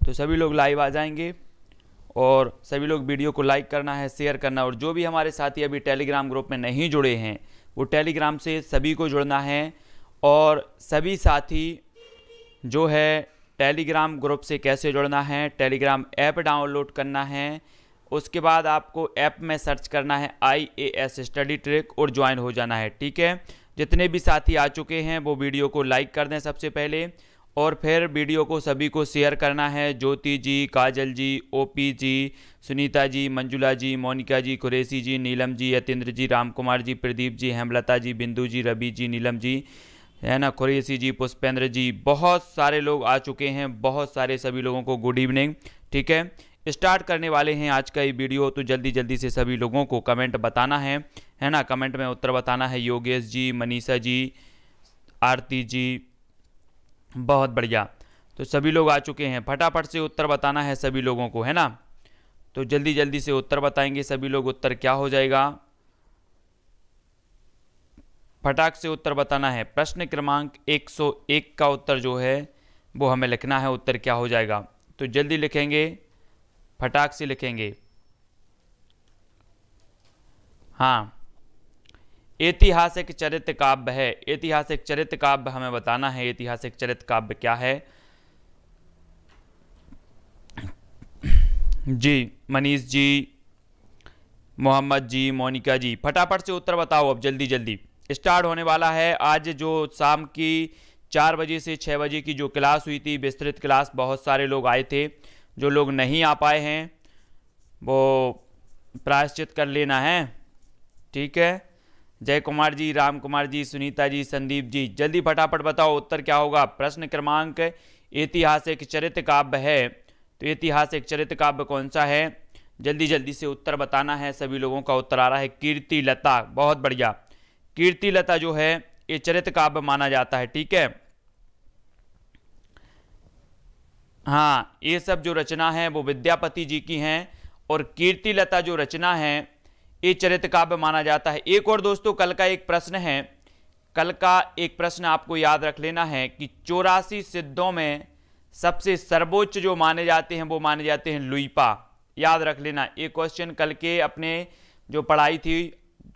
तो सभी लोग लाइव आ जाएंगे और सभी लोग वीडियो को लाइक करना है, शेयर करना। और जो भी हमारे साथी अभी टेलीग्राम ग्रुप में नहीं जुड़े हैं वो टेलीग्राम से सभी को जुड़ना है। और सभी साथी जो है टेलीग्राम ग्रुप से कैसे जुड़ना है, टेलीग्राम ऐप डाउनलोड करना है, उसके बाद आपको ऐप में सर्च करना है IAS स्टडी ट्रैक और ज्वाइन हो जाना है। ठीक है, जितने भी साथी आ चुके हैं वो वीडियो को लाइक कर दें सबसे पहले, और फिर वीडियो को सभी को शेयर करना है। ज्योति जी, काजल जी, OP जी, सुनीता जी, मंजुला जी, मोनिका जी, कुरैशी जी, नीलम जी, यतेंद्र जी, राम कुमार जी, प्रदीप जी, हेमलता जी, बिंदु जी, रवि जी, नीलम जी, है ना, कुरैशी जी, पुष्पेंद्र जी, बहुत सारे लोग आ चुके हैं, बहुत सारे। सभी लोगों को गुड इवनिंग। ठीक है, स्टार्ट करने वाले हैं आज का ये वीडियो। तो जल्दी जल्दी से सभी लोगों को कमेंट बताना है ना, कमेंट में उत्तर बताना है। योगेश जी, मनीषा जी, आरती जी, बहुत बढ़िया। तो सभी लोग आ चुके हैं, फटाफट से उत्तर बताना है सभी लोगों को, है ना। तो जल्दी जल्दी से उत्तर बताएंगे सभी लोग। उत्तर क्या हो जाएगा, फटाक से उत्तर बताना है। प्रश्न क्रमांक 101 का उत्तर जो है वो हमें लिखना है। उत्तर क्या हो जाएगा, तो जल्दी लिखेंगे, फटाक से लिखेंगे। हाँ, ऐतिहासिक चरित्र काव्य है। ऐतिहासिक चरित्र काव्य हमें बताना है। ऐतिहासिक चरित्र काव्य क्या है जी, मनीष जी, मोहम्मद जी, मोनिका जी, फटाफट से उत्तर बताओ अब जल्दी जल्दी। स्टार्ट होने वाला है। आज जो शाम की 4 बजे से 6 बजे की जो क्लास हुई थी, विस्तृत क्लास, बहुत सारे लोग आए थे। जो लोग नहीं आ पाए हैं वो प्रायश्चित कर लेना है। ठीक है, जय कुमार जी, राम कुमार जी, सुनीता जी, संदीप जी, जल्दी फटाफट बताओ उत्तर क्या होगा। प्रश्न क्रमांक ऐतिहासिक चरित्र काव्य है, तो ऐतिहासिक चरित्र काव्य कौन सा है, जल्दी जल्दी से उत्तर बताना है। सभी लोगों का उत्तर आ रहा है कीर्ति लता, बहुत बढ़िया। कीर्ति लता जो है ये चरित्र काव्य माना जाता है। ठीक है, हाँ, ये सब जो रचना है वो विद्यापति जी की हैं, और कीर्ति लता जो रचना है ये चरित्र काव्य माना जाता है। एक और दोस्तों, कल का एक प्रश्न है, कल का एक प्रश्न आपको याद रख लेना है कि 84 सिद्धों में सबसे सर्वोच्च जो माने जाते हैं वो माने जाते हैं लुइपा। याद रख लेना, ये क्वेश्चन कल के अपने जो पढ़ाई थी,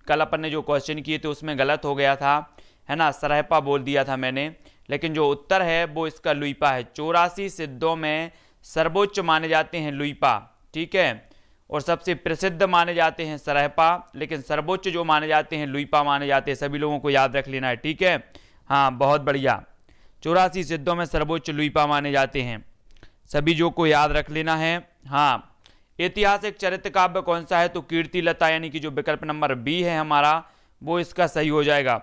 कल अपन ने जो क्वेश्चन किए थे उसमें गलत हो गया था, है ना, सरहपा बोल दिया था मैंने, लेकिन जो उत्तर है वो इसका लुइपा है। 84 सिद्धों में सर्वोच्च माने जाते हैं लुइपा। ठीक है, और सबसे प्रसिद्ध माने जाते हैं सरहपा, लेकिन सर्वोच्च जो माने जाते हैं लुइपा माने जाते हैं। सभी लोगों को याद रख लेना है। ठीक है, हाँ, बहुत बढ़िया। 84 सिद्धों में सर्वोच्च लुइपा माने जाते हैं, सभी जो को याद रख लेना है। हाँ, ऐतिहासिक चरित्र काव्य कौन सा है, तो कीर्ति लता, यानी कि जो विकल्प नंबर बी है हमारा वो इसका सही हो जाएगा।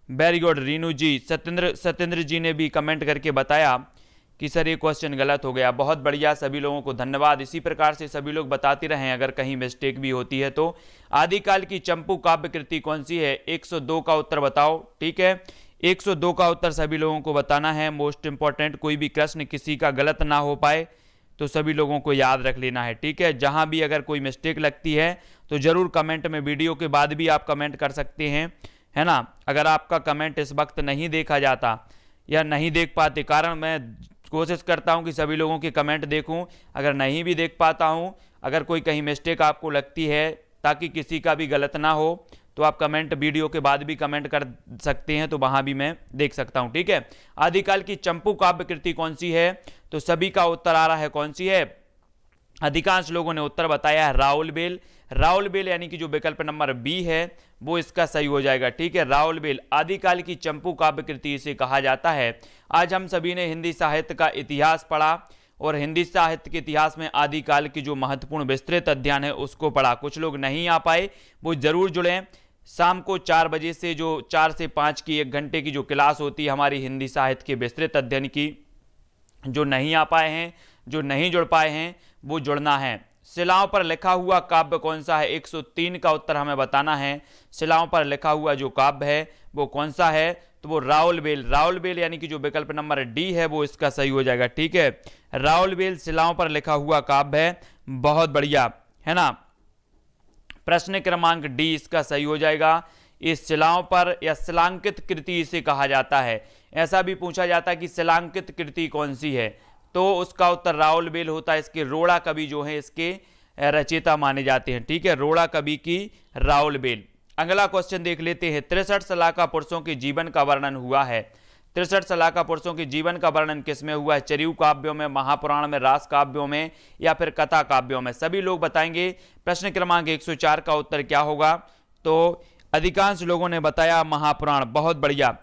वेरी गुड रीनू जी, सत्येंद्र जी ने भी कमेंट करके बताया कि सर ये क्वेश्चन गलत हो गया। बहुत बढ़िया, सभी लोगों को धन्यवाद। इसी प्रकार से सभी लोग बताते रहें अगर कहीं मिस्टेक भी होती है तो। आदिकाल की चंपू काव्य कृति कौन सी है, 102 का उत्तर बताओ। ठीक है, 102 का उत्तर सभी लोगों को बताना है। मोस्ट इंपॉर्टेंट, कोई भी प्रश्न किसी का गलत ना हो पाए तो सभी लोगों को याद रख लेना है। ठीक है, जहां भी अगर कोई मिस्टेक लगती है तो जरूर कमेंट में, वीडियो के बाद भी आप कमेंट कर सकते हैं, है ना। अगर आपका कमेंट इस वक्त नहीं देखा जाता या नहीं देख पाते, कारण मैं कोशिश करता हूं कि सभी लोगों के कमेंट देखूं, अगर नहीं भी देख पाता हूं, अगर कोई कहीं मिस्टेक आपको लगती है ताकि किसी का भी गलत ना हो, तो आप कमेंट वीडियो के बाद भी कमेंट कर सकते हैं, तो वहां भी मैं देख सकता हूं। ठीक है, आदिकाल की चंपू काव्य कृति कौन सी है, तो सभी का उत्तर आ रहा है कौन सी है, अधिकांश लोगों ने उत्तर बताया है राउलबेल। राउलबेल यानी कि जो विकल्प नंबर बी है वो इसका सही हो जाएगा। ठीक है, राउलबेल आदिकाल की चंपू काव्य कृति इसे कहा जाता है। आज हम सभी ने हिंदी साहित्य का इतिहास पढ़ा, और हिंदी साहित्य के इतिहास में आदिकाल की जो महत्वपूर्ण विस्तृत अध्ययन है उसको पढ़ा। कुछ लोग नहीं आ पाए, वो जरूर जुड़ें। शाम को 4 बजे से जो 4 से 5 की 1 घंटे की जो क्लास होती है हमारी हिंदी साहित्य के विस्तृत अध्ययन की, जो नहीं आ पाए हैं, जो नहीं जुड़ पाए हैं, वो जुड़ना है। शिलाओं पर लिखा हुआ काव्य कौन सा है, 103 का उत्तर हमें बताना है। शिलाओं पर लिखा हुआ जो काव्य है वो कौन सा है, तो वो राउलबेल। राउलबेल यानी कि जो विकल्प नंबर डी है वो इसका सही हो जाएगा। ठीक है, राउलबेल शिलाओं पर लिखा हुआ काव्य है। बहुत बढ़िया, है ना। प्रश्न क्रमांक डी इसका सही हो जाएगा। इस शिलाओं पर या शिलांकित कृति इसे कहा जाता है। ऐसा भी पूछा जाता है कि शिलांकित कृति कौन सी है, तो उसका उत्तर राउल बेल होता है। इसके रोड़ा कवि जो है इसके रचयिता माने जाते हैं। ठीक है, रोड़ा कवि की राउल बेल। अगला क्वेश्चन देख लेते हैं। 63 सलाका पुरुषों के जीवन का वर्णन हुआ है। 63 सलाका पुरुषों के जीवन का वर्णन किसमें हुआ है? चरियु काव्यों में, महापुराण में, रास काव्यों में या फिर कथा काव्यों में? सभी लोग बताएंगे। प्रश्न क्रमांक 104 का उत्तर क्या होगा? तो अधिकांश लोगों ने बताया महापुराण। बहुत बढ़िया।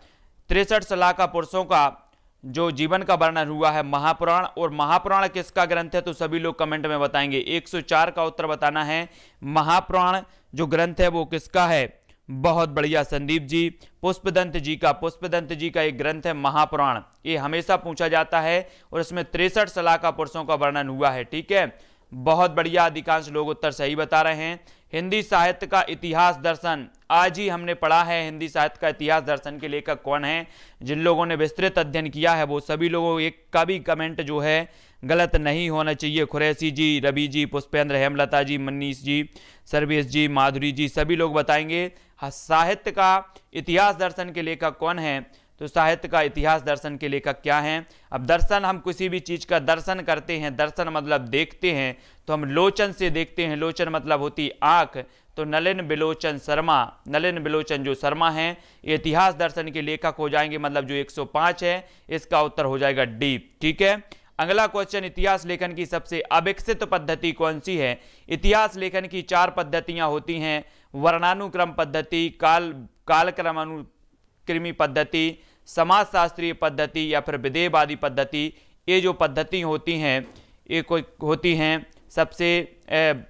63 सलाका पुरुषों का जो जीवन का वर्णन हुआ है महापुराण। और महापुराण किसका ग्रंथ है? तो सभी लोग कमेंट में बताएंगे। 104 का उत्तर बताना है। महापुराण जो ग्रंथ है वो किसका है? बहुत बढ़िया संदीप जी, पुष्पदंत जी का। पुष्पदंत जी का एक ग्रंथ है महापुराण। ये हमेशा पूछा जाता है और इसमें 63 सलाका पुरुषों का वर्णन हुआ है। ठीक है, बहुत बढ़िया। अधिकांश लोग उत्तर सही बता रहे हैं। हिंदी साहित्य का इतिहास दर्शन, आज ही हमने पढ़ा है। हिंदी साहित्य का इतिहास दर्शन के लेखक कौन है? जिन लोगों ने विस्तृत अध्ययन किया है वो सभी लोगों, एक का भी कमेंट जो है गलत नहीं होना चाहिए। खुरैसी जी, रवि जी, पुष्पेंद्र, हेमलता जी, मनीष जी, सर्वेश जी, माधुरी जी, सभी लोग बताएंगे साहित्य का इतिहास दर्शन के लेखक कौन है? तो साहित्य का इतिहास दर्शन के लेखक क्या हैं? अब दर्शन, हम किसी भी चीज का दर्शन करते हैं, दर्शन मतलब देखते हैं, तो हम लोचन से देखते हैं। लोचन मतलब होती आंख। तो नलिन बिलोचन शर्मा, नलिन बिलोचन जो शर्मा हैं, ये इतिहास दर्शन के लेखक हो जाएंगे। मतलब जो 105 है इसका उत्तर हो जाएगा डी। ठीक है, अगला क्वेश्चन। इतिहास लेखन की सबसे अविकसित पद्धति कौन सी है? इतिहास लेखन की 4 पद्धतियां होती हैं। वर्णानुक्रम पद्धति, कालक्रमानुक्रमी पद्धति, समाजशास्त्रीय पद्धति या फिर विधेयवादी पद्धति। ये जो पद्धति होती हैं ये कोई होती हैं सबसे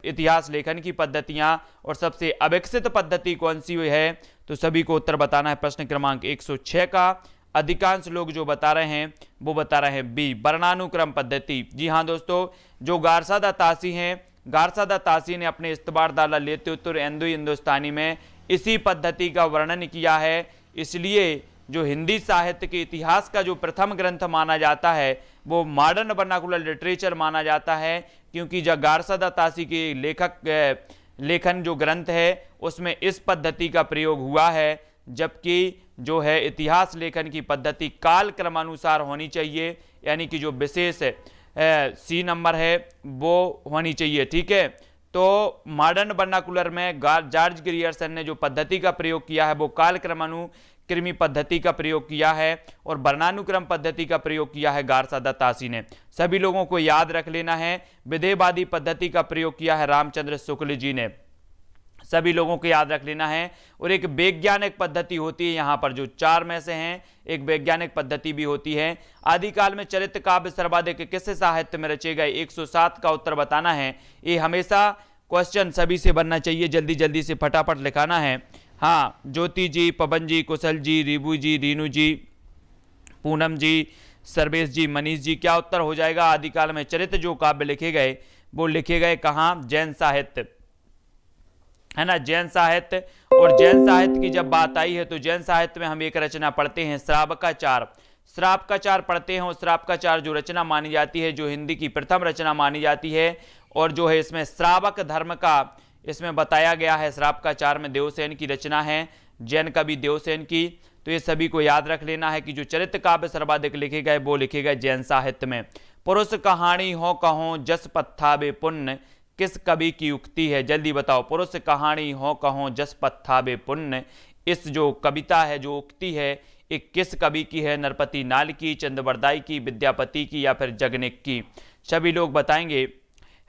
इतिहास लेखन की पद्धतियां। और सबसे अविकसित पद्धति कौन सी है? तो सभी को उत्तर बताना है। प्रश्न क्रमांक 106 का अधिकांश लोग जो बता रहे हैं वो बता रहे हैं बी, वर्णानुक्रम पद्धति। जी हाँ दोस्तों, जो गारसादा तासी हैं, गारसादा तासी ने अपने इस्तबार दाला लेते उत्तर हिंदुस्तानी में इसी पद्धति का वर्णन किया है। इसलिए जो हिंदी साहित्य के इतिहास का जो प्रथम ग्रंथ माना जाता है वो मॉडर्न वर्नाकुलर लिटरेचर माना जाता है, क्योंकि जो गारसादा तासी के लेखन जो ग्रंथ है उसमें इस पद्धति का प्रयोग हुआ है। जबकि जो है इतिहास लेखन की पद्धति काल क्रमानुसार होनी चाहिए, यानी कि जो विशेष सी नंबर है वो होनी चाहिए। ठीक है, तो मॉडर्न वर्नाकुलर में जॉर्ज ग्रियर्सन ने जो पद्धति का प्रयोग किया है वो काल क्रमानुक्रमी पद्धति का प्रयोग किया है और वर्णानुक्रम पद्धति का प्रयोग किया है गारसादा तासी ने। सभी लोगों को याद रख लेना है। विधेयवादी पद्धति का प्रयोग किया है रामचंद्र शुक्ल जी ने। सभी लोगों को याद रख लेना है। और एक वैज्ञानिक पद्धति होती है, यहाँ पर जो 4 में से हैं, एक वैज्ञानिक पद्धति भी होती है। आदिकाल में चरित्र काव्य सर्वाधिक किस साहित्य में रचे गए? 107 का उत्तर बताना है। ये हमेशा क्वेश्चन सभी से बनना चाहिए, जल्दी जल्दी से फटाफट लिखाना है। हाँ, ज्योति जी, पवन जी, कुशल जी, रिबू जी, रीनू जी, पूनम जी, सर्वेश जी, मनीष जी, क्या उत्तर हो जाएगा? आदिकाल में चरित्र जो काव्य लिखे गए वो लिखे गए कहाँ? जैन साहित्य, है ना, जैन साहित्य। और जैन साहित्य की जब बात आई है तो जैन साहित्य में हम एक रचना पढ़ते हैं श्रावकाचार। श्रावकाचार पढ़ते हैं और श्रावकाचार जो रचना मानी जाती है, जो हिंदी की प्रथम रचना मानी जाती है, और जो है इसमें श्रावक धर्म का इसमें बताया गया है। श्रावकाचार में देवसेन की रचना है, जैन कवि देवसेन की। तो ये सभी को याद रख लेना है कि जो चरित्र काव्य सर्वाधिक लिखे गए वो लिखे गए जैन साहित्य में। पुरुष कहानी हो कहो जस पत्थाबे पुण्य, किस कवि की उक्ति है? जल्दी बताओ। पुरुष कहानी हो कहो जस पत्थाबे पुण्य, इस जो कविता है, जो उक्ति है, एक किस कवि की है? नरपति नाल की, चंद्रबरदाई की, विद्यापति की या फिर जगनिक की? सभी लोग बताएंगे,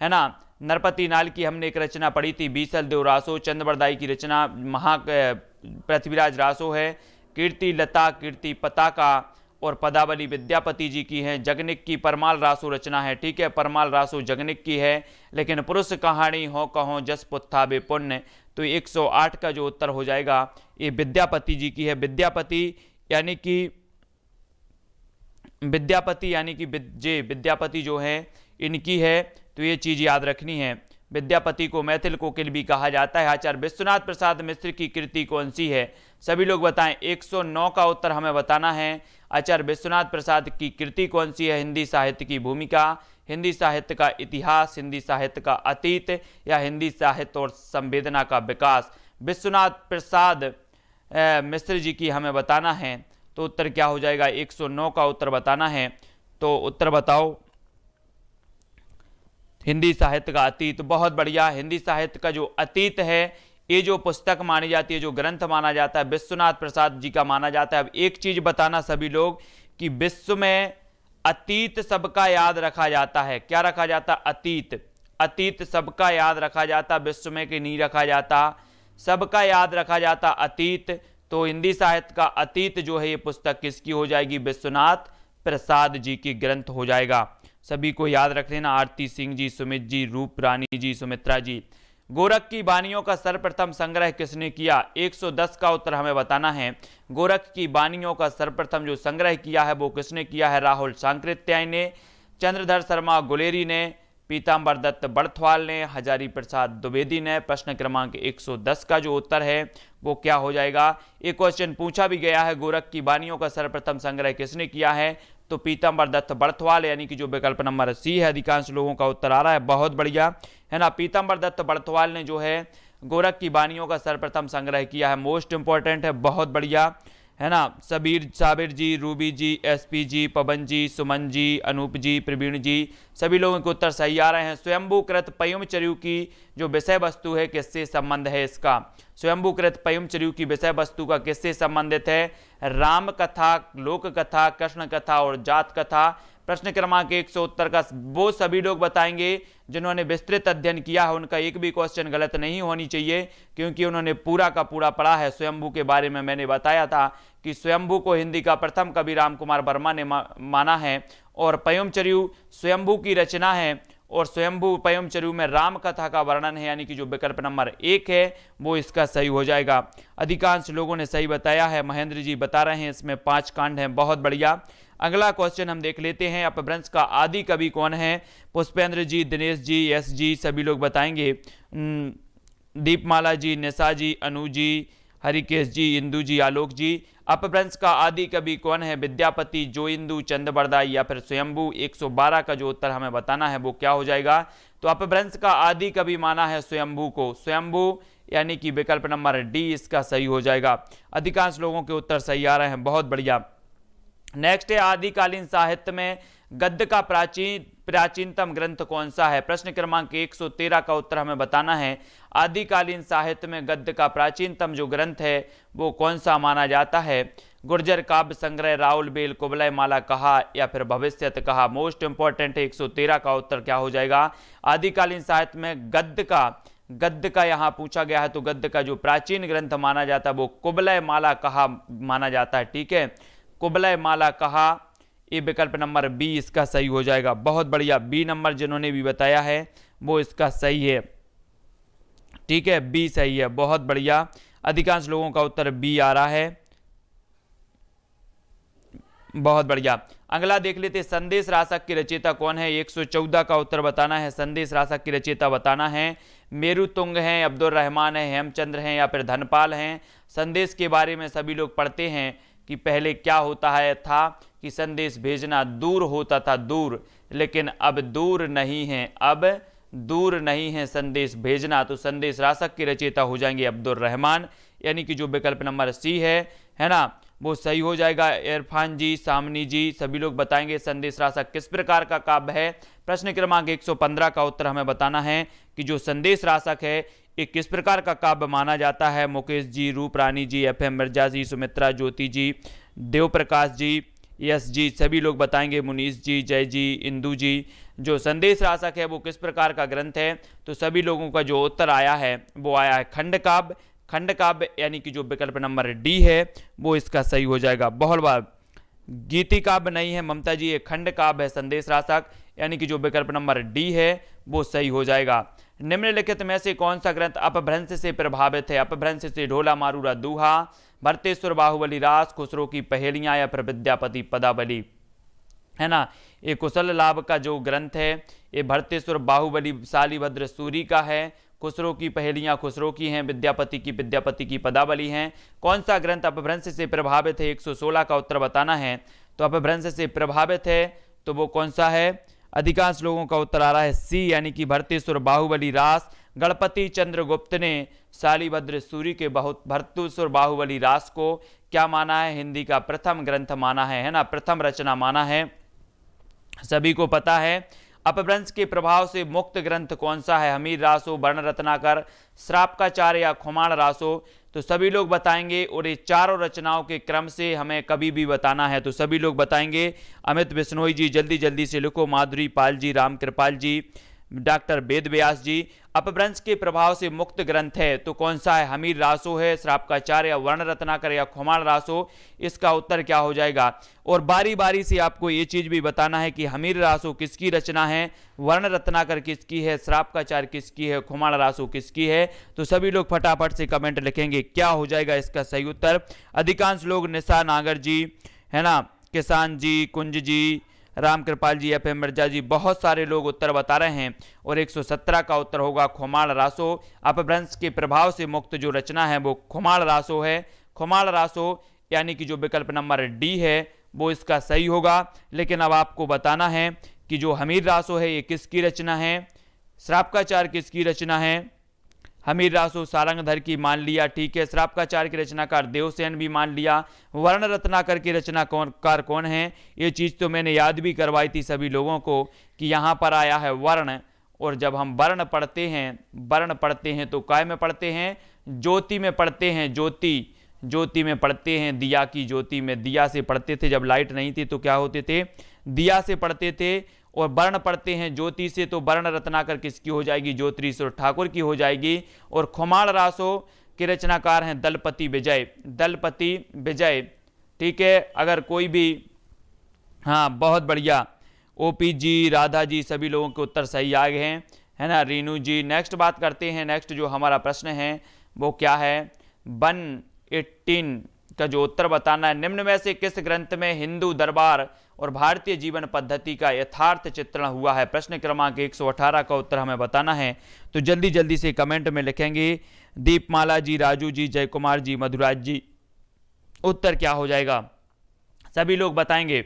है ना। नरपति नाल की हमने एक रचना पढ़ी थी, बीसल देव रासो। चंद्रबरदाई की रचना पृथ्वीराज रासो है। कीर्ति लता, कीर्ति पताका और पदावली विद्यापति जी की है। जगनिक की परमाल रासो रचना है। ठीक है, परमाल रासो जगनिक की है। लेकिन पुरुष कहानी हो कहो जस पुत्थाबे पुण्य, तो 108 का जो उत्तर हो जाएगा ये विद्यापति जी की है। विद्यापति यानी कि विद्यापति जो है इनकी है। तो ये चीज याद रखनी है। विद्यापति को मैथिल कोकिल भी कहा जाता है। आचार्य विश्वनाथ प्रसाद मिश्र की कृति कौन सी है? सभी लोग बताएं। 109 का उत्तर हमें बताना है। आचार्य विश्वनाथ प्रसाद की कृति कौन सी है? हिंदी साहित्य की भूमिका, हिंदी साहित्य का इतिहास, हिंदी साहित्य का अतीत या हिंदी साहित्य और संवेदना का विकास? विश्वनाथ प्रसाद मिश्र जी की हमें बताना है। तो उत्तर क्या हो जाएगा? 109 का उत्तर बताना है। तो उत्तर बताओ। हिंदी साहित्य का अतीत, बहुत बढ़िया। हिंदी साहित्य का जो अतीत है, ये जो पुस्तक मानी जाती है, जो ग्रंथ माना जाता है, विश्वनाथ प्रसाद जी का माना जाता है। अब एक चीज बताना सभी लोग कि विश्व में अतीत सबका याद रखा जाता है। क्या रखा जाता? अतीत। अतीत सबका याद रखा जाता, विश्व में कि नहीं रखा जाता? सबका याद रखा जाता अतीत। तो हिंदी साहित्य का अतीत जो है, ये पुस्तक किसकी हो जाएगी? विश्वनाथ प्रसाद जी की ग्रंथ हो जाएगा। सभी को याद रख लेना, आरती सिंह जी, सुमित जी, रूप रानी जी, सुमित्रा जी। गोरख की बानियों का सर्वप्रथम संग्रह किसने किया? 110 का उत्तर हमें बताना है। गोरख की बानियों का सर्वप्रथम जो संग्रह किया है वो किसने किया है? राहुल सांकृत्यायन ने, चंद्रधर शर्मा गुलेरी ने, पीताम्बर दत्त बड़थवाल ने, हजारी प्रसाद द्विवेदी ने। प्रश्न क्रमांक 110 का जो उत्तर है वो क्या हो जाएगा? एक क्वेश्चन पूछा भी गया है, गोरख की बानियों का सर्वप्रथम संग्रह किसने किया है? तो पीताम्बर दत्त बड़थवाल, यानी कि जो विकल्प नंबर सी है, अधिकांश लोगों का उत्तर आ रहा है। बहुत बढ़िया, है ना। पीताम्बर दत्त बड़थवाल ने जो है गोरख की बानियों का सर्वप्रथम संग्रह किया है। मोस्ट इंपॉर्टेंट है, बहुत बढ़िया, है ना। सबीर, साबिर जी, रूबी जी, एसपी जी, पवन जी, सुमन जी, अनूप जी, प्रवीण जी, सभी लोगों के उत्तर सही आ रहे हैं। स्वयंभूकृत पयुमचर्यु की जो विषय वस्तु है, किससे संबंध है इसका? स्वयंभूकृत पयुमचर्यु की विषय वस्तु का किससे संबंधित है? राम कथा, लोक कथा, कृष्ण कथा और जात कथा। प्रश्न क्रमांक 100 उत्तर का वो सभी लोग बताएंगे जिन्होंने विस्तृत अध्ययन किया है। उनका एक भी क्वेश्चन गलत नहीं होनी चाहिए, क्योंकि उन्होंने पूरा का पूरा पढ़ा है। स्वयंभू के बारे में मैंने बताया था कि स्वयंभू को हिंदी का प्रथम कवि राम कुमार वर्मा ने माना है, और पयुमचर्यु स्वयंभू की रचना है, और स्वयंभू पयुमचर्यु में राम कथा का वर्णन है, यानी कि जो विकल्प नंबर 1 है वो इसका सही हो जाएगा। अधिकांश लोगों ने सही बताया है। महेंद्र जी बता रहे हैं इसमें 5 कांड हैं, बहुत बढ़िया। अगला क्वेश्चन हम देख लेते हैं, अपभ्रंश का आदि कवि कौन है? पुष्पेंद्र जी, दिनेश जी, यश जी, सभी लोग बताएंगे। दीपमाला जी, निशा जी, अनु जी, हरिकेश जी, इंदु जी, आलोक जी। अपभ्रंश का आदि कवि कौन है? विद्यापति, जोइंदु, चंद्रबरदाई या फिर स्वयंभू? 112 का जो उत्तर हमें बताना है वो क्या हो जाएगा? तो अपभ्रंश का आदि कवि माना है स्वयंभू को, स्वयंभू, यानी कि विकल्प नंबर डी इसका सही हो जाएगा। अधिकांश लोगों के उत्तर सही आ रहे हैं, बहुत बढ़िया। नेक्स्ट है, आदिकालीन साहित्य में गद्य का प्राचीनतम ग्रंथ कौन सा है? प्रश्न क्रमांक 113 का उत्तर हमें बताना है। आदिकालीन साहित्य में गद्य का प्राचीनतम जो ग्रंथ है वो कौन सा माना जाता है? गुर्जर काव्य संग्रह, राउल बेल, कुबलय माला कहा या फिर भविष्यत कहा? मोस्ट इंपॉर्टेंट है, 113 का उत्तर क्या हो जाएगा? आदिकालीन साहित्य में गद्य का यहां पूछा गया है, तो गद्य का जो प्राचीन ग्रंथ माना जाता है वो कुबलय माला कहा माना जाता है। ठीक है, कुबलय माला कहा, ये विकल्प नंबर बी इसका सही हो जाएगा। बहुत बढ़िया, बी नंबर जिन्होंने भी बताया है वो इसका सही है। ठीक है, बी सही है, बहुत बढ़िया। अधिकांश लोगों का उत्तर बी आ रहा है, बहुत बढ़िया। अगला देख लेते, संदेश रासक की रचयिता कौन है? 114 का उत्तर बताना है। संदेश रासक की रचयिता बताना है। मेरू तुंग हैं, अब्दुल रहमान है, हेमचंद्र हैं या फिर धनपाल हैं? संदेश के बारे में सभी लोग पढ़ते हैं कि पहले क्या होता है था कि संदेश भेजना दूर होता था, दूर, लेकिन अब दूर नहीं है, अब दूर नहीं है संदेश भेजना। तो संदेश रासक की रचयिता हो जाएंगे अब्दुल रहमान, यानी कि जो विकल्प नंबर सी है ना, वो सही हो जाएगा। इरफान जी, सामनी जी, सभी लोग बताएंगे संदेश रासक किस प्रकार का काव्य है? प्रश्न क्रमांक 115 का उत्तर हमें बताना है कि जो संदेश रासक है ये किस प्रकार का काव्य माना जाता है? मुकेश जी, रूप रानी जी, FM मिर्जा जी, सुमित्रा, ज्योति जी, देव प्रकाश जी, यश जी, सभी लोग बताएंगे। मुनीष जी, जय जी, इंदु जी, जो संदेश रासक है वो किस प्रकार का ग्रंथ है? तो सभी लोगों का जो उत्तर आया है वो आया है खंड काव्य, खंड काव्य, यानी कि जो विकल्प नंबर डी है वो इसका सही हो जाएगा। बहुत बार गीति काव्य नहीं है ममता जी, ये खंड काव्य है संदेश रासक, यानी कि जो विकल्प नंबर डी है वो सही हो जाएगा। निम्नलिखित में से कौन सा ग्रंथ अपभ्रंश से प्रभावित है? अपभ्रंश से ढोला मारूरा दूहा, भरतेश्वर बाहुबली रास, खुसरो की पहेलियां या फिर विद्यापति पदावली? है ना, ये कुशल लाभ का जो ग्रंथ है ये भरतेश्वर बाहुबली शालिभद्र सूरी का है। खुसरो की पहेलियां खुसरो की हैं, विद्यापति की पदावली हैं। कौन सा ग्रंथ अपभ्रंश से प्रभावित है? 116 का उत्तर बताना है। तो अपभ्रंश से प्रभावित है तो वो कौन सा है? अधिकांश लोगों का उत्तर आ रहा है सी, यानी कि भरतेश्वर बाहुबली रास। गणपति चंद्रगुप्त ने शालिभद्र सूरी के भरतेश्वर बाहुबली रास को क्या माना है? हिंदी का प्रथम ग्रंथ माना है ना, प्रथम रचना माना है, सभी को पता है। अपभ्रंश के प्रभाव से मुक्त ग्रंथ कौन सा है? हमीर रासो, वर्ण रत्नाकर, श्रापकाचार्य या खुमाण रासो? तो सभी लोग बताएंगे और ये चारों रचनाओं के क्रम से हमें कभी भी बताना है, तो सभी लोग बताएंगे। अमित बिश्नोई जी जल्दी जल्दी से लिखो, माधुरी पाल जी, राम कृपाल जी, डॉक्टर वेद व्यास जी। अपभ्रंश के प्रभाव से मुक्त ग्रंथ है तो कौन सा है? हमीर रासो है, श्रापकाचार्य या वर्ण रत्नाकर या खुमाण रासो? इसका उत्तर क्या हो जाएगा? और बारी बारी से आपको ये चीज भी बताना है कि हमीर रासो किसकी रचना है, वर्ण रत्नाकर किसकी है, श्रापकाचार्य किसकी है, खुमाण रासो किसकी है? तो सभी लोग फटाफट से कमेंट लिखेंगे क्या हो जाएगा इसका सही उत्तर। अधिकांश लोग निशा नागर जी, है ना, किसान जी, कुंज जी, राम कृपाल जी, एफ एम मिर्जा जी, बहुत सारे लोग उत्तर बता रहे हैं। और 117 का उत्तर होगा खुमाण रासो। अपभ्रंश के प्रभाव से मुक्त जो रचना है वो खुमाण रासो है। खुमाण रासो यानी कि जो विकल्प नंबर डी है वो इसका सही होगा। लेकिन अब आपको बताना है कि जो हमीर रासो है ये किसकी रचना है, श्रापकाचार्य किसकी रचना है? हमीर रासो सारंगधर की मान लिया, ठीक है। श्रापकाचार्य की रचनाकार देवसेन भी मान लिया। वर्ण रत्नाकर की रचनाकार कौन है? ये चीज़ तो मैंने याद भी करवाई थी सभी लोगों को कि यहाँ पर आया है वर्ण, और जब हम वर्ण पढ़ते हैं तो काय में पढ़ते हैं? ज्योति में पढ़ते हैं। ज्योति में पढ़ते हैं, दिया की ज्योति में, दिया से पढ़ते थे। जब लाइट नहीं थी तो क्या होते थे? दिया से पढ़ते थे। और वर्ण पढ़ते हैं ज्योति से, तो वर्ण रत्नाकर किसकी हो जाएगी? ज्योतिरीश्वर ठाकुर की हो जाएगी। और खुमाण रासो के रचनाकार हैं दलपति विजय, ठीक है। अगर कोई भी, हाँ बहुत बढ़िया, ओपी जी, राधा जी, सभी लोगों के उत्तर सही आ गए हैं, है ना, रीनू जी। नेक्स्ट बात करते हैं, नेक्स्ट जो हमारा प्रश्न है वो क्या है? 118 का जो उत्तर बताना है, निम्न में से किस ग्रंथ में हिंदू दरबार और भारतीय जीवन पद्धति का यथार्थ चित्रण हुआ है? प्रश्न क्रमांक 118 का उत्तर हमें बताना है, तो जल्दी जल्दी से कमेंट में लिखेंगे। दीपमाला जी, राजू जी, जय कुमार जी, मधुराज जी, उत्तर क्या हो जाएगा? सभी लोग बताएंगे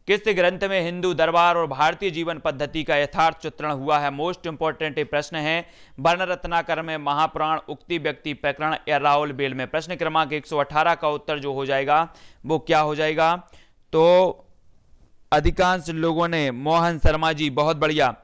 किस ग्रंथ में हिंदू दरबार और भारतीय जीवन पद्धति का यथार्थ चित्रण हुआ है? मोस्ट इंपॉर्टेंट प्रश्न है। वर्ण रत्नाकर में, महापुराण, उक्ति व्यक्ति प्रकरण या रावल बेल में? प्रश्न क्रमांक 118 का उत्तर जो हो जाएगा वो क्या हो जाएगा? तो अधिकांश लोगों ने, मोहन शर्मा जी बहुत बढ़िया,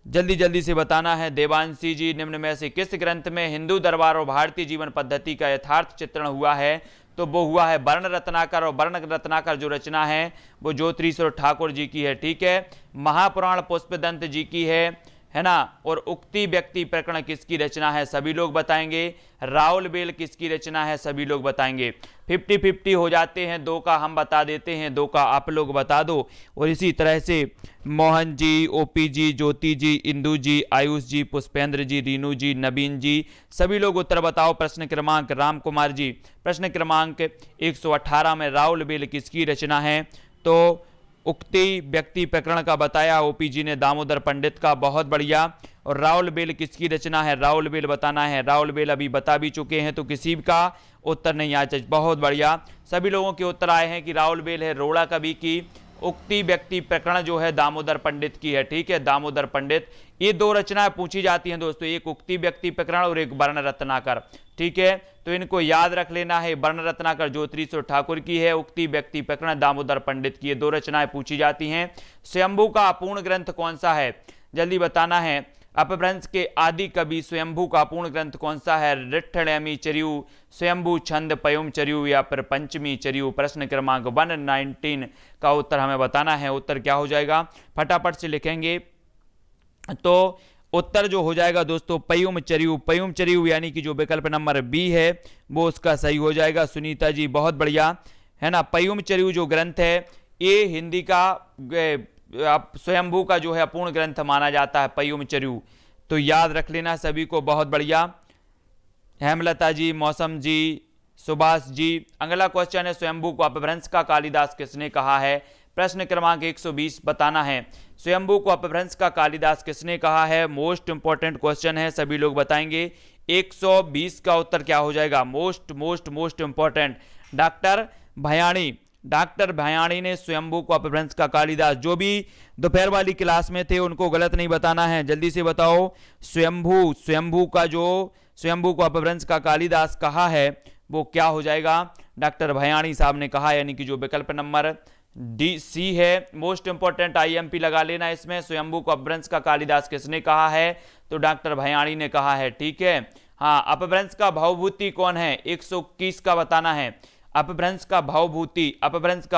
जल्दी जल्दी से बताना है। देवांशी जी, निम्न में से किस ग्रंथ में हिंदू दरबार और भारतीय जीवन पद्धति का यथार्थ चित्रण हुआ है? तो वो हुआ है वर्ण रत्नाकर। और वर्ण रत्नाकर जो रचना है वो ज्योतिरीश्वर ठाकुर जी की है, ठीक है। महापुराण पुष्पदंत जी की है ना। और उक्ति व्यक्ति प्रकरण किसकी रचना है? सभी लोग बताएंगे। रावल बेल किसकी रचना है? सभी लोग बताएंगे। 50-50 हो जाते हैं, 2 का हम बता देते हैं, 2 का आप लोग बता दो। और इसी तरह से मोहन जी, ओपी जी, ज्योति जी, इंदु जी, आयुष जी, पुष्पेंद्र जी, रीनू जी, नवीन जी, सभी लोग उत्तर बताओ। प्रश्न क्रमांक, राम कुमार जी, प्रश्न क्रमांक 118 में रावल बेल किसकी रचना है? तो उक्ति व्यक्ति प्रकरण का बताया ओपी जी ने, दामोदर पंडित का, बहुत बढ़िया। और रावल बेल किसकी रचना है? रावल बेल बताना है। रावल बेल अभी बता भी चुके हैं, तो किसी का उत्तर नहीं आया, बहुत बढ़िया। सभी लोगों के उत्तर आए हैं कि रावल बेल है रोड़ा कवि की। उक्ति व्यक्ति प्रकरण जो है दामोदर पंडित की है, ठीक है, दामोदर पंडित। ये 2 रचनाएं पूछी जाती हैं दोस्तों, एक उक्ति व्यक्ति प्रकरण और एक वर्ण रत्नाकर, ठीक है। तो इनको याद रख लेना है। वर्ण रत्नाकर ज्योतिरीश्वर ठाकुर की है, उक्ति व्यक्ति प्रकरण दामोदर पंडित की, ये 2 रचनाएं पूछी जाती हैं। स्वयंभू का अपूर्ण ग्रंथ कौन सा है? जल्दी बताना है। अपभ्रंश के आदि कवि स्वयंभू का पूर्ण ग्रंथ कौन सा है? रिट्ठण्यमी चर्यु, स्वयंभू छंद, पयुम चर्यु या फिर पंचमी चर्यु? प्रश्न क्रमांक 119 का उत्तर हमें बताना है। उत्तर क्या हो जाएगा? फटाफट से लिखेंगे। तो उत्तर जो हो जाएगा दोस्तों पयुम चर्यु यानी कि जो विकल्प नंबर बी है वो उसका सही हो जाएगा। सुनीता जी बहुत बढ़िया, है ना। पयुम चर्यु जो ग्रंथ है ये हिंदी का स्वयंभू का जो है अपूर्ण ग्रंथ माना जाता है, पयुम चर्यु, तो याद रख लेना सभी को, बहुत बढ़िया। हेमलता जी, मौसम जी, सुभाष जी। अगला क्वेश्चन है, स्वयंभू को अपभ्रंश का कालिदास किसने कहा है? प्रश्न क्रमांक 120 बताना है। स्वयंभू को अपभ्रंश का कालिदास किसने कहा है? मोस्ट इंपॉर्टेंट क्वेश्चन है, सभी लोग बताएंगे। 120 का उत्तर क्या हो जाएगा? मोस्ट इंपॉर्टेंट, डॉक्टर भयाणी ने स्वयंभू को अपभ्रंश का कालिदास, जो भी दोपहर वाली क्लास में थे उनको गलत नहीं बताना है, जल्दी से बताओ। स्वयंभू को अपभ्रंश का कालिदास कहा है वो क्या हो जाएगा? डॉक्टर भयाणी साहब ने कहा, यानी कि जो विकल्प नंबर डी सी है। मोस्ट इंपॉर्टेंट आईएमपी लगा लेना इसमें। स्वयंभू को अपभ्रंश का कालिदास किसने कहा है? तो डॉक्टर भयाणी ने कहा है। ठीक है। हाँ, अपभ्रंश का भावभूति कौन है? 121 का बताना है। अपभ्रंश का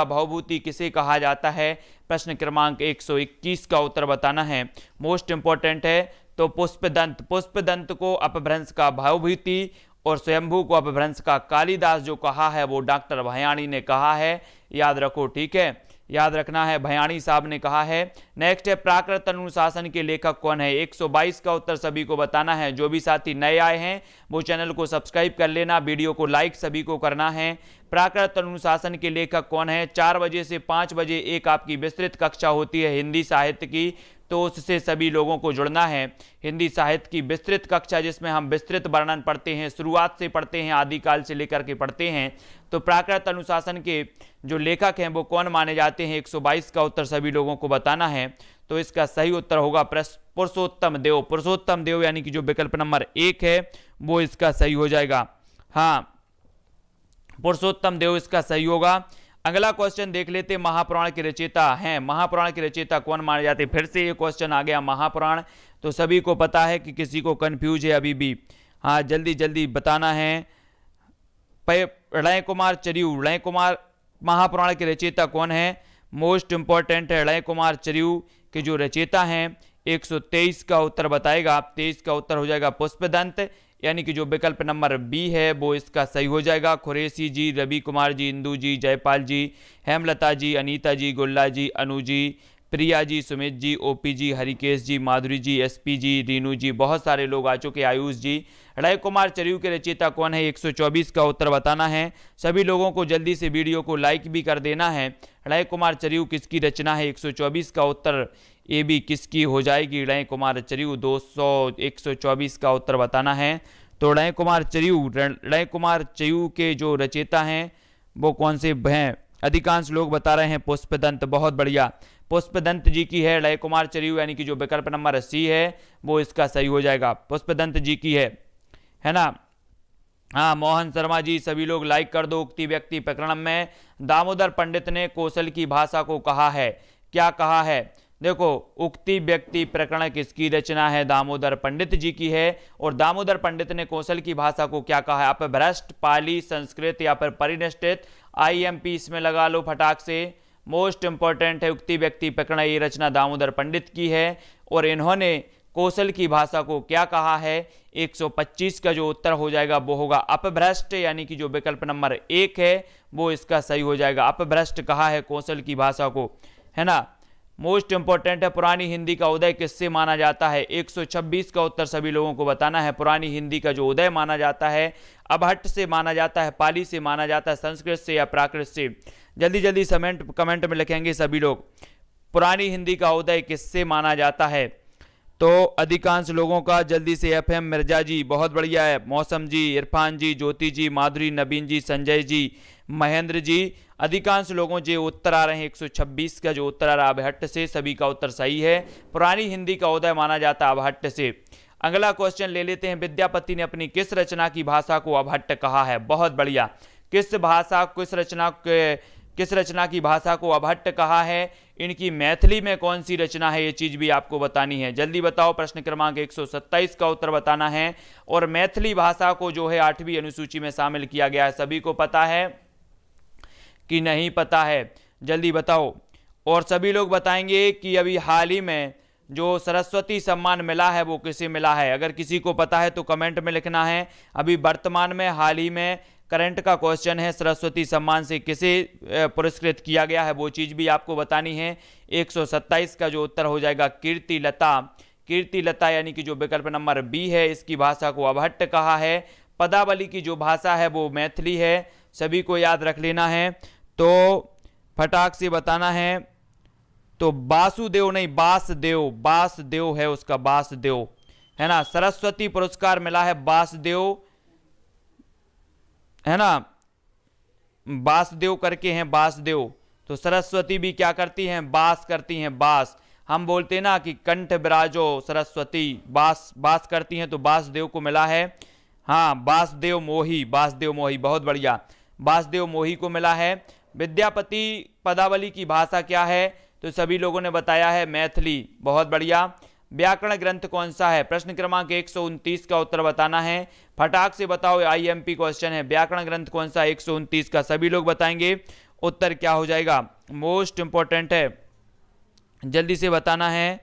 भावभूति किसे कहा जाता है? प्रश्न क्रमांक 121 का उत्तर बताना है। मोस्ट इंपॉर्टेंट है। तो पुष्पदंत को अपभ्रंश का भावभूति और स्वयंभू को अपभ्रंश का कालिदास जो कहा है वो डॉक्टर भयाणी ने कहा है। याद रखो। ठीक है, याद रखना है, भयाणी साहब ने कहा है। नेक्स्ट है प्राकृत अनुशासन के लेखक कौन है? 122 का उत्तर सभी को बताना है। जो भी साथी नए आए हैं वो चैनल को सब्सक्राइब कर लेना, वीडियो को लाइक सभी को करना है। प्राकृत अनुशासन के लेखक कौन है? 4 बजे से 5 बजे एक आपकी विस्तृत कक्षा होती है हिंदी साहित्य की, तो उससे सभी लोगों को जुड़ना है। हिंदी साहित्य की विस्तृत कक्षा जिसमें हम विस्तृत वर्णन पढ़ते हैं, शुरुआत से पढ़ते हैं, आदिकाल से लेकर के पढ़ते हैं। तो प्राकृत अनुशासन के जो लेखक हैं वो कौन माने जाते हैं? 122 का उत्तर सभी लोगों को बताना है। तो इसका सही उत्तर होगा पुरुषोत्तम देव। पुरुषोत्तम देव यानी कि जो विकल्प नंबर 1 है वो इसका सही हो जाएगा। हाँ, पुरुषोत्तम देव इसका सही होगा। अगला क्वेश्चन देख लेते। महापुराण के रचयिता हैं, महापुराण के रचयिता कौन माने जाते? फिर से ये क्वेश्चन आ गया महापुराण, तो सभी को पता है कि किसी को कंफ्यूज है अभी भी। हाँ, जल्दी जल्दी बताना है। ऋणय कुमार चरियू, ऋणय कुमार महापुराण के रचयिता कौन है? मोस्ट इंपॉर्टेंट है, ऋणय कुमार चरियू के जो रचयिता हैं। 123 का उत्तर बताएगा। 23 का उत्तर हो जाएगा पुष्पदंत, यानी कि जो विकल्प नंबर बी है वो इसका सही हो जाएगा। खुरेशी जी, रवि कुमार जी, इंदू जी, जयपाल जी, हेमलता जी, अनीता जी, गुल्ला जी, अनु जी, प्रिया जी, सुमित जी, ओपी जी, हरिकेश जी, माधुरी जी, एसपी जी, रीनू जी, बहुत सारे लोग आ चुके। आयुष जी। ऋणय कुमार चरियू के रचयिता कौन है? 124 का उत्तर बताना है। सभी लोगों को जल्दी से वीडियो को लाइक भी कर देना है। ऋणय कुमार चरियू किसकी रचना है? 124 का उत्तर ए बी किसकी हो जाएगी? ऋणय कुमार चरियू 124 का उत्तर बताना है। तो ऋणय कुमार चरियू के जो रचयिता हैं वो कौन से हैं? अधिकांश लोग बता रहे हैं पुष्पदंत। बहुत बढ़िया, पुष्पदंत जी की है ऋणय कुमार चरियू, यानी कि जो विकल्प नंबर सी है वो इसका सही हो जाएगा। पुष्पदंत जी की है ना। हाँ, मोहन शर्मा जी, सभी लोग लाइक कर दो। उक्ति व्यक्ति प्रकरण में दामोदर पंडित ने कौशल की भाषा को कहा है। क्या कहा है? देखो, उक्ति व्यक्ति प्रकरण किसकी रचना है? दामोदर पंडित जी की है। और दामोदर पंडित ने कौशल की भाषा को क्या कहा है? अपभ्रष्ट, पाली, संस्कृत या फिर परिनिष्ठित। आईएमपी इसमें लगा लो फटाक से। मोस्ट इंपॉर्टेंट है, उक्ति व्यक्ति प्रकरण ये रचना दामोदर पंडित की है और इन्होंने कौशल की भाषा को क्या कहा है? 125 का जो उत्तर हो जाएगा वो होगा अपभ्रष्ट, यानी कि जो विकल्प नंबर 1 है वो इसका सही हो जाएगा। अपभ्रष्ट कहा है कौशल की भाषा को, है ना। मोस्ट इंपॉर्टेंट है, पुरानी हिंदी का उदय किससे माना जाता है? 126 का उत्तर सभी लोगों को बताना है। पुरानी हिंदी का जो उदय माना जाता है अबहट्ट से माना जाता है, पाली से माना जाता है, संस्कृत से या प्राकृत से? जल्दी जल्दी कमेंट में लिखेंगे सभी लोग। पुरानी हिंदी का उदय किससे माना जाता है? तो अधिकांश लोगों का जल्दी से FM मिर्जा जी, बहुत बढ़िया है। मौसम जी, इरफान जी, ज्योति जी, माधुरी, नबीन जी, संजय जी, महेंद्र जी, अधिकांश लोगों जो उत्तर आ रहे हैं 126 का जो उत्तर आ रहा है अबहट्ट से, सभी का उत्तर सही है। पुरानी हिंदी का उदय माना जाता है अबहट्ट से। अगला क्वेश्चन ले लेते हैं। विद्यापति ने अपनी किस रचना की भाषा को अबहट्ट कहा है? बहुत बढ़िया। किस रचना की भाषा को अबहट्ट कहा है? इनकी मैथिली में कौन सी रचना है, ये चीज भी आपको बतानी है। जल्दी बताओ। प्रश्न क्रमांक 127 का उत्तर बताना है। और मैथिली भाषा को जो है 8वीं अनुसूची में शामिल किया गया है। सभी को पता है कि नहीं पता है? जल्दी बताओ। और सभी लोग बताएंगे कि अभी हाल ही में जो सरस्वती सम्मान मिला है वो किसे मिला है? अगर किसी को पता है तो कमेंट में लिखना है। अभी वर्तमान में हाल ही में करंट का क्वेश्चन है, सरस्वती सम्मान से किसे पुरस्कृत किया गया है वो चीज़ भी आपको बतानी है। 127 का जो उत्तर हो जाएगा कीर्तिलता। कीर्तिलता यानी कि जो विकल्प नंबर बी है, इसकी भाषा को अबहट्ट कहा है। पदावली की जो भाषा है वो मैथिली है, सभी को याद रख लेना है। तो फटाक से बताना है। तो वासुदेव नहीं, बासदेव है उसका, बासदेव, है ना। सरस्वती पुरस्कार मिला है वासदेव, है ना। वासदेव करके हैं, वासदेव। तो सरस्वती भी क्या करती हैं? बास करती हैं, बास। हम बोलते हैं ना कि कंठ विराजो सरस्वती, बास करती हैं, तो वासदेव को मिला है। हाँ, वासदेव मोही, बहुत बढ़िया, वासदेव मोही को मिला है। विद्यापति पदावली की भाषा क्या है? तो सभी लोगों ने बताया है मैथिली, बहुत बढ़िया। व्याकरण ग्रंथ कौन सा है? प्रश्न क्रमांक 129 का उत्तर बताना है। फटाक से बताओ, आईएमपी क्वेश्चन है। व्याकरण ग्रंथ कौन सा 129 का? सभी लोग बताएंगे उत्तर क्या हो जाएगा। मोस्ट इंपॉर्टेंट है, जल्दी से बताना है।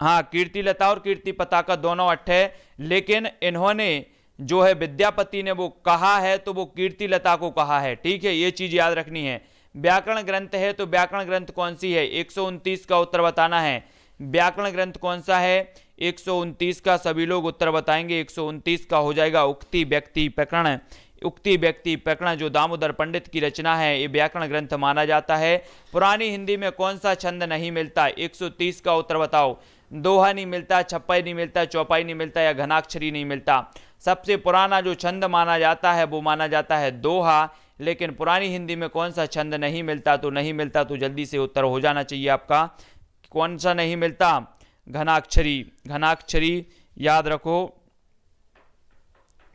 हाँ, कीर्तिलता और कीर्ति पताका दोनों 8 है, लेकिन इन्होंने जो है विद्यापति ने वो कहा है तो वो कीर्तिलता को कहा है, ठीक है, ये चीज याद रखनी है। व्याकरण ग्रंथ है तो व्याकरण ग्रंथ कौन सी है? 129 का उत्तर बताना है। व्याकरण ग्रंथ कौन सा है 129 का? सभी लोग उत्तर बताएंगे। 129 का हो जाएगा उक्ति व्यक्ति प्रकरण। उक्ति व्यक्ति प्रकरण जो दामोदर पंडित की रचना है, ये व्याकरण ग्रंथ माना जाता है। पुरानी हिंदी में कौन सा छंद नहीं मिलता? 130 का उत्तर बताओ। दोहा नहीं मिलता, छप्पई नहीं मिलता, चौपाई नहीं मिलता, या घनाक्षरी नहीं मिलता। सबसे पुराना जो छंद माना जाता है वो माना जाता है दोहा, लेकिन पुरानी हिंदी में कौन सा छंद नहीं मिलता? तो नहीं मिलता, तो जल्दी से उत्तर हो जाना चाहिए आपका। कौन सा नहीं मिलता? घनाक्षरी। घनाक्षरी याद रखो,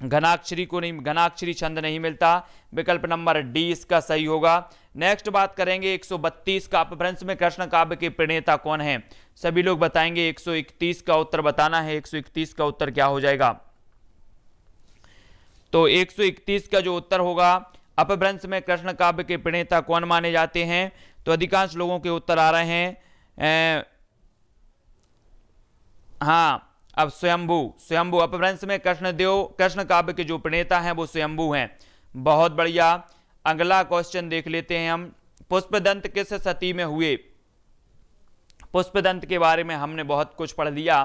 घनाक्षरी को नहीं, घनाक्षरी छंद नहीं मिलता। विकल्प नंबर डी इसका सही होगा। नेक्स्ट बात करेंगे 132 का, अपभ्रंश में कृष्ण काव्य के प्रणेता कौन है? सभी लोग बताएंगे। 131 का उत्तर बताना है। 131 का उत्तर क्या हो जाएगा? तो 131 का जो उत्तर होगा, अपभ्रंश में कृष्ण काव्य के प्रणेता कौन माने जाते हैं? तो अधिकांश लोगों के उत्तर आ रहे हैं हाँ, अब स्वयंभू। स्वयंभू अपभ्रंश में कृष्ण काव्य के जो प्रणेता हैं वो स्वयंभू हैं। बहुत बढ़िया। अगला क्वेश्चन देख लेते हैं हम। पुष्पदंत किस सती में हुए? पुष्पदंत के बारे में हमने बहुत कुछ पढ़ लिया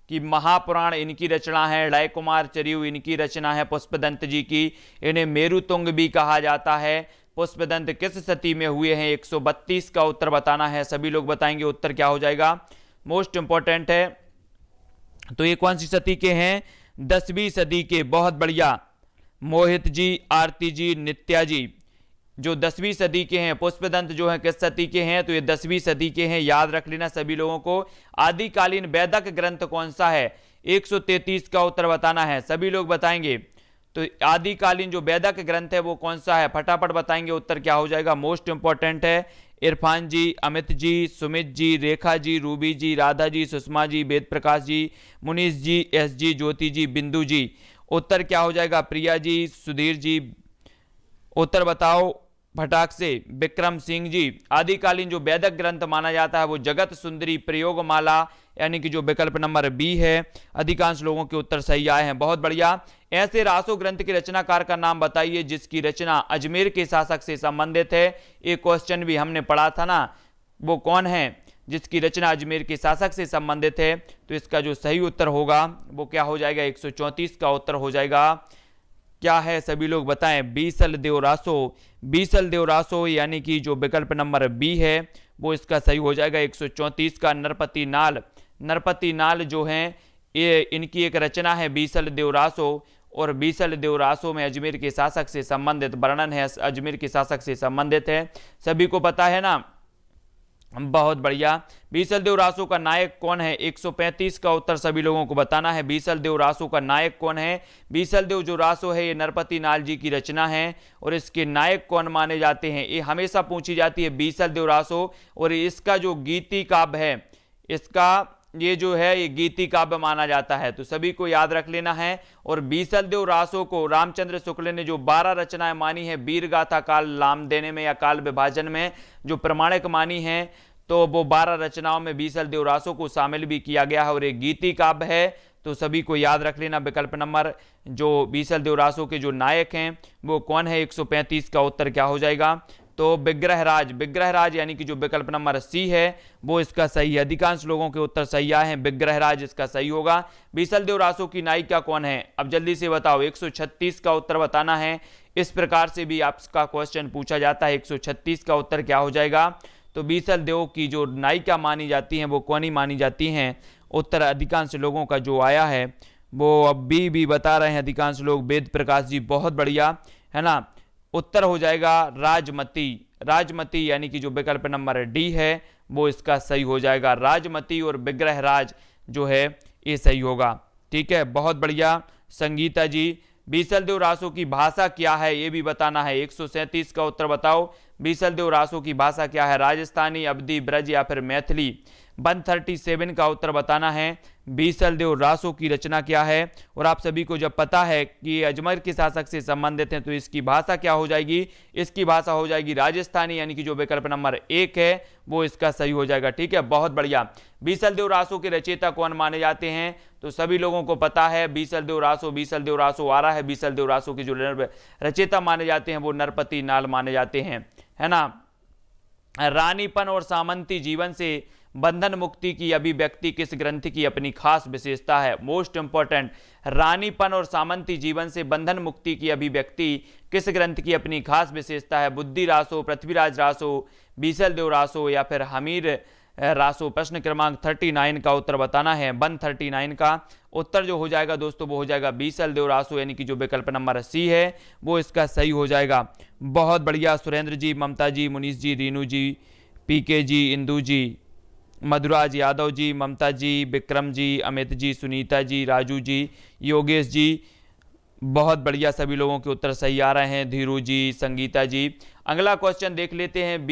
कि महापुराण इनकी रचना है, राय कुमार चरियू इनकी रचना है पुष्पदंत जी की। इन्हें मेरुतुंग भी कहा जाता है। पुष्पदंत किस सती में हुए हैं? 132 का उत्तर बताना है। सभी लोग बताएंगे उत्तर क्या हो जाएगा। मोस्ट इंपॉर्टेंट है। तो ये कौन सी सदी के हैं? 10वीं सदी के। बहुत बढ़िया। मोहित जी, आरती जी, नित्या जी जो 10वीं सदी के हैं। पुष्पदंत जो है किस सदी के हैं? तो ये 10वीं सदी के हैं, याद रख लेना सभी लोगों को। आदिकालीन वैदिक ग्रंथ कौन सा है? 133 का उत्तर बताना है। सभी लोग बताएंगे। तो आदिकालीन जो वैदिक ग्रंथ है वो कौन सा है? फटाफट बताएंगे उत्तर क्या हो जाएगा। मोस्ट इंपॉर्टेंट है। इरफान जी, अमित जी, सुमित जी, रेखा जी, रूबी जी, राधा जी, सुषमा जी, वेद प्रकाश जी, मुनीष जी, एस जी, ज्योति जी, बिंदु जी। उत्तर क्या हो जाएगा? प्रिया जी, सुधीर जी, उत्तर बताओ फटाक से। विक्रम सिंह जी। आदिकालीन जो वैदिक ग्रंथ माना जाता है वो जगत सुंदरी प्रयोगमाला, यानी कि जो विकल्प नंबर बी है। अधिकांश लोगों के उत्तर सही आए हैं। बहुत बढ़िया। ऐसे रासो ग्रंथ के रचनाकार का नाम बताइए जिसकी रचना अजमेर के शासक से संबंधित है। एक क्वेश्चन भी हमने पढ़ा था ना, वो कौन है जिसकी रचना अजमेर के शासक से संबंधित है? तो इसका जो सही उत्तर होगा वो क्या हो जाएगा? 134 का उत्तर हो जाएगा। क्या है सभी लोग बताएं? बीसल देवरासो। बीसल देवरासो यानी कि जो विकल्प नंबर बी है वो इसका सही हो जाएगा। 134 का नरपति नाल। नरपति नाल जो है ये इनकी एक रचना है बीसल देवरासो, और बीसल देवरासो में अजमेर के शासक से संबंधित वर्णन है, अजमेर के शासक से संबंधित है। सभी को पता है ना? बहुत बढ़िया। बीसल देव रासो का नायक कौन है? 135 का उत्तर सभी लोगों को बताना है। बीसल देव रासो का नायक कौन है? बीसल देव जो रासो है ये नरपति नाल जी की रचना है, और इसके नायक कौन माने जाते हैं? ये हमेशा पूछी जाती है बीसल देव रासो। और इसका जो गीति काव्य है, इसका ये जो है ये गीति काव्य माना जाता है, तो सभी को याद रख लेना है। और बीसल देव रासो को रामचंद्र शुक्ल ने जो 12 रचनाएं मानी है वीर गाथा काल लाम देने में या काल विभाजन में जो प्रमाणिक मानी है, तो वो 12 रचनाओं में बीसल देव रासो को शामिल भी किया गया है, और एक गीति काव्य है। तो सभी को याद रख लेना विकल्प नंबर जो बीसल देव रासो के जो नायक हैं वो कौन है? 135 का उत्तर क्या हो जाएगा? तो विग्रहराज। विग्रहराज यानी कि जो विकल्प नंबर सी है वो इसका सही है। अधिकांश लोगों के उत्तर सही आए हैं, विग्रहराज इसका सही होगा। बीसल देव रासो की नायिका कौन है? अब जल्दी से बताओ। 136 का उत्तर बताना है। इस प्रकार से भी आपका क्वेश्चन पूछा जाता है। 136 का उत्तर क्या हो जाएगा? तो बीसल देव की जो नायिका मानी जाती हैं वो कौन ही मानी जाती हैं? उत्तर अधिकांश लोगों का जो आया है वो अब भी बता रहे हैं अधिकांश लोग। वेद प्रकाश जी, बहुत बढ़िया, है ना। उत्तर हो जाएगा राजमती। राजमती यानी कि जो विकल्प नंबर डी है वो इसका सही हो जाएगा। राजमती और विग्रहराज जो है ये सही होगा। ठीक है, बहुत बढ़िया। संगीता जी, बीसलदेव रासो की भाषा क्या है ये भी बताना है। 137 का उत्तर बताओ, बीसलदेव रासो की भाषा क्या है? राजस्थानी, अवधी, ब्रज या फिर मैथिली। 137 का उत्तर बताना है, बीसलदेव रासो की रचना क्या है। और आप सभी को जब पता है कि अजमेर के शासक से संबंधित हैं तो इसकी भाषा क्या हो जाएगी? इसकी भाषा हो जाएगी राजस्थानी, यानी कि जो विकल्प नंबर 1 है वो इसका सही हो जाएगा। ठीक है, बहुत बढ़िया। बीसलदेव रासो के रचयिता कौन माने जाते हैं? तो सभी लोगों को पता है बीसलदेव रासो आ रहा है। बीसलदेव रासो के जो रचयिता माने जाते हैं वो नरपति नाल माने जाते हैं, है ना। रानीपन और सामंती जीवन से बंधन मुक्ति की अभिव्यक्ति किस ग्रंथ की अपनी खास विशेषता है? मोस्ट इंपॉर्टेंट, रानीपन और सामंती जीवन से बंधन मुक्ति की अभिव्यक्ति किस ग्रंथ की अपनी खास विशेषता है? बुद्धि रासो, पृथ्वीराज रासो, बीसलदेव रासो या फिर हमीर रासो। प्रश्न क्रमांक 39 का उत्तर बताना है। 139 का उत्तर जो हो जाएगा दोस्तों वो हो जाएगा बीसलदेव रासो, यानी कि जो विकल्प नंबर सी है वो इसका सही हो जाएगा। बहुत बढ़िया। सुरेंद्र जी, ममता जी, मुनीष जी, रीनू जी, पीके जी, इंदू जी, मधुराज यादव जी, ममता जी, विक्रम जी, अमित जी, सुनीता जी, राजू जी, योगेश जी, बहुत बढ़िया। सभी लोगों के उत्तर सही आ रहे हैं। धीरू जी, संगीता जी। अगला क्वेश्चन देख लेते हैं।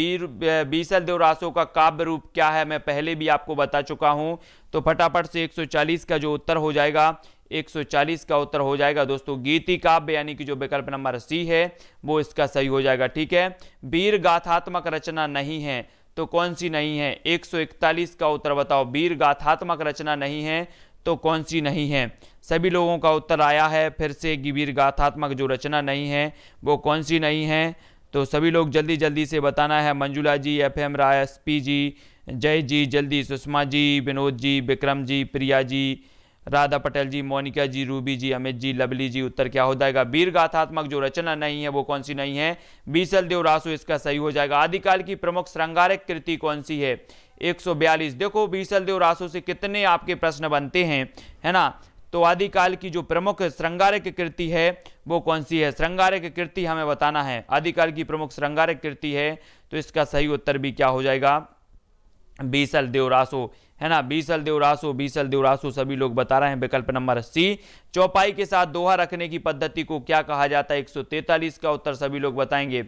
बीसलदेव रासो का काव्य रूप क्या है? मैं पहले भी आपको बता चुका हूं, तो फटाफट से 140 का जो उत्तर हो जाएगा, 140 का उत्तर हो जाएगा दोस्तों गीति काव्य, यानी कि जो विकल्प नंबर सी है वो इसका सही हो जाएगा। ठीक है, वीर गाथात्मक रचना नहीं है तो कौन सी नहीं है? 141 का उत्तर बताओ, वीर गाथात्मक रचना नहीं है तो कौन सी नहीं है? सभी लोगों का उत्तर आया है फिर से कि वीर गाथात्मक जो रचना नहीं है वो कौन सी नहीं है। तो सभी लोग जल्दी जल्दी से बताना है। मंजुला जी, FM राय, SP जी, जय जी, जल्दी। सुषमा जी, विनोद जी, विक्रम जी, प्रिया जी, राधा पटेल जी, मोनिका जी, रूबी जी, अमित जी, लवली जी। उत्तर क्या हो जाएगा? वीर गाथात्मक जो रचना नहीं है वो कौन सी नहीं है? बीसलदेव रासो इसका सही हो जाएगा। आदिकाल की प्रमुख श्रृंगारिक कृति कौन सी है? 142। देखो बीसलदेव रासो से कितने आपके प्रश्न बनते हैं, है ना। तो आदिकाल की जो प्रमुख श्रृंगारिक कृति है वो कौन सी है? श्रृंगारिक कृति हमें बताना है। आदिकाल की प्रमुख श्रृंगारिक कृति है तो इसका सही उत्तर भी क्या हो जाएगा? बीसलदेव रासो, है ना। बीसलदेव रासो सभी लोग बता रहे हैं विकल्प नंबर सी। चौपाई के साथ दोहा रखने की पद्धति को क्या कहा जाता है? 143 का उत्तर सभी लोग बताएंगे।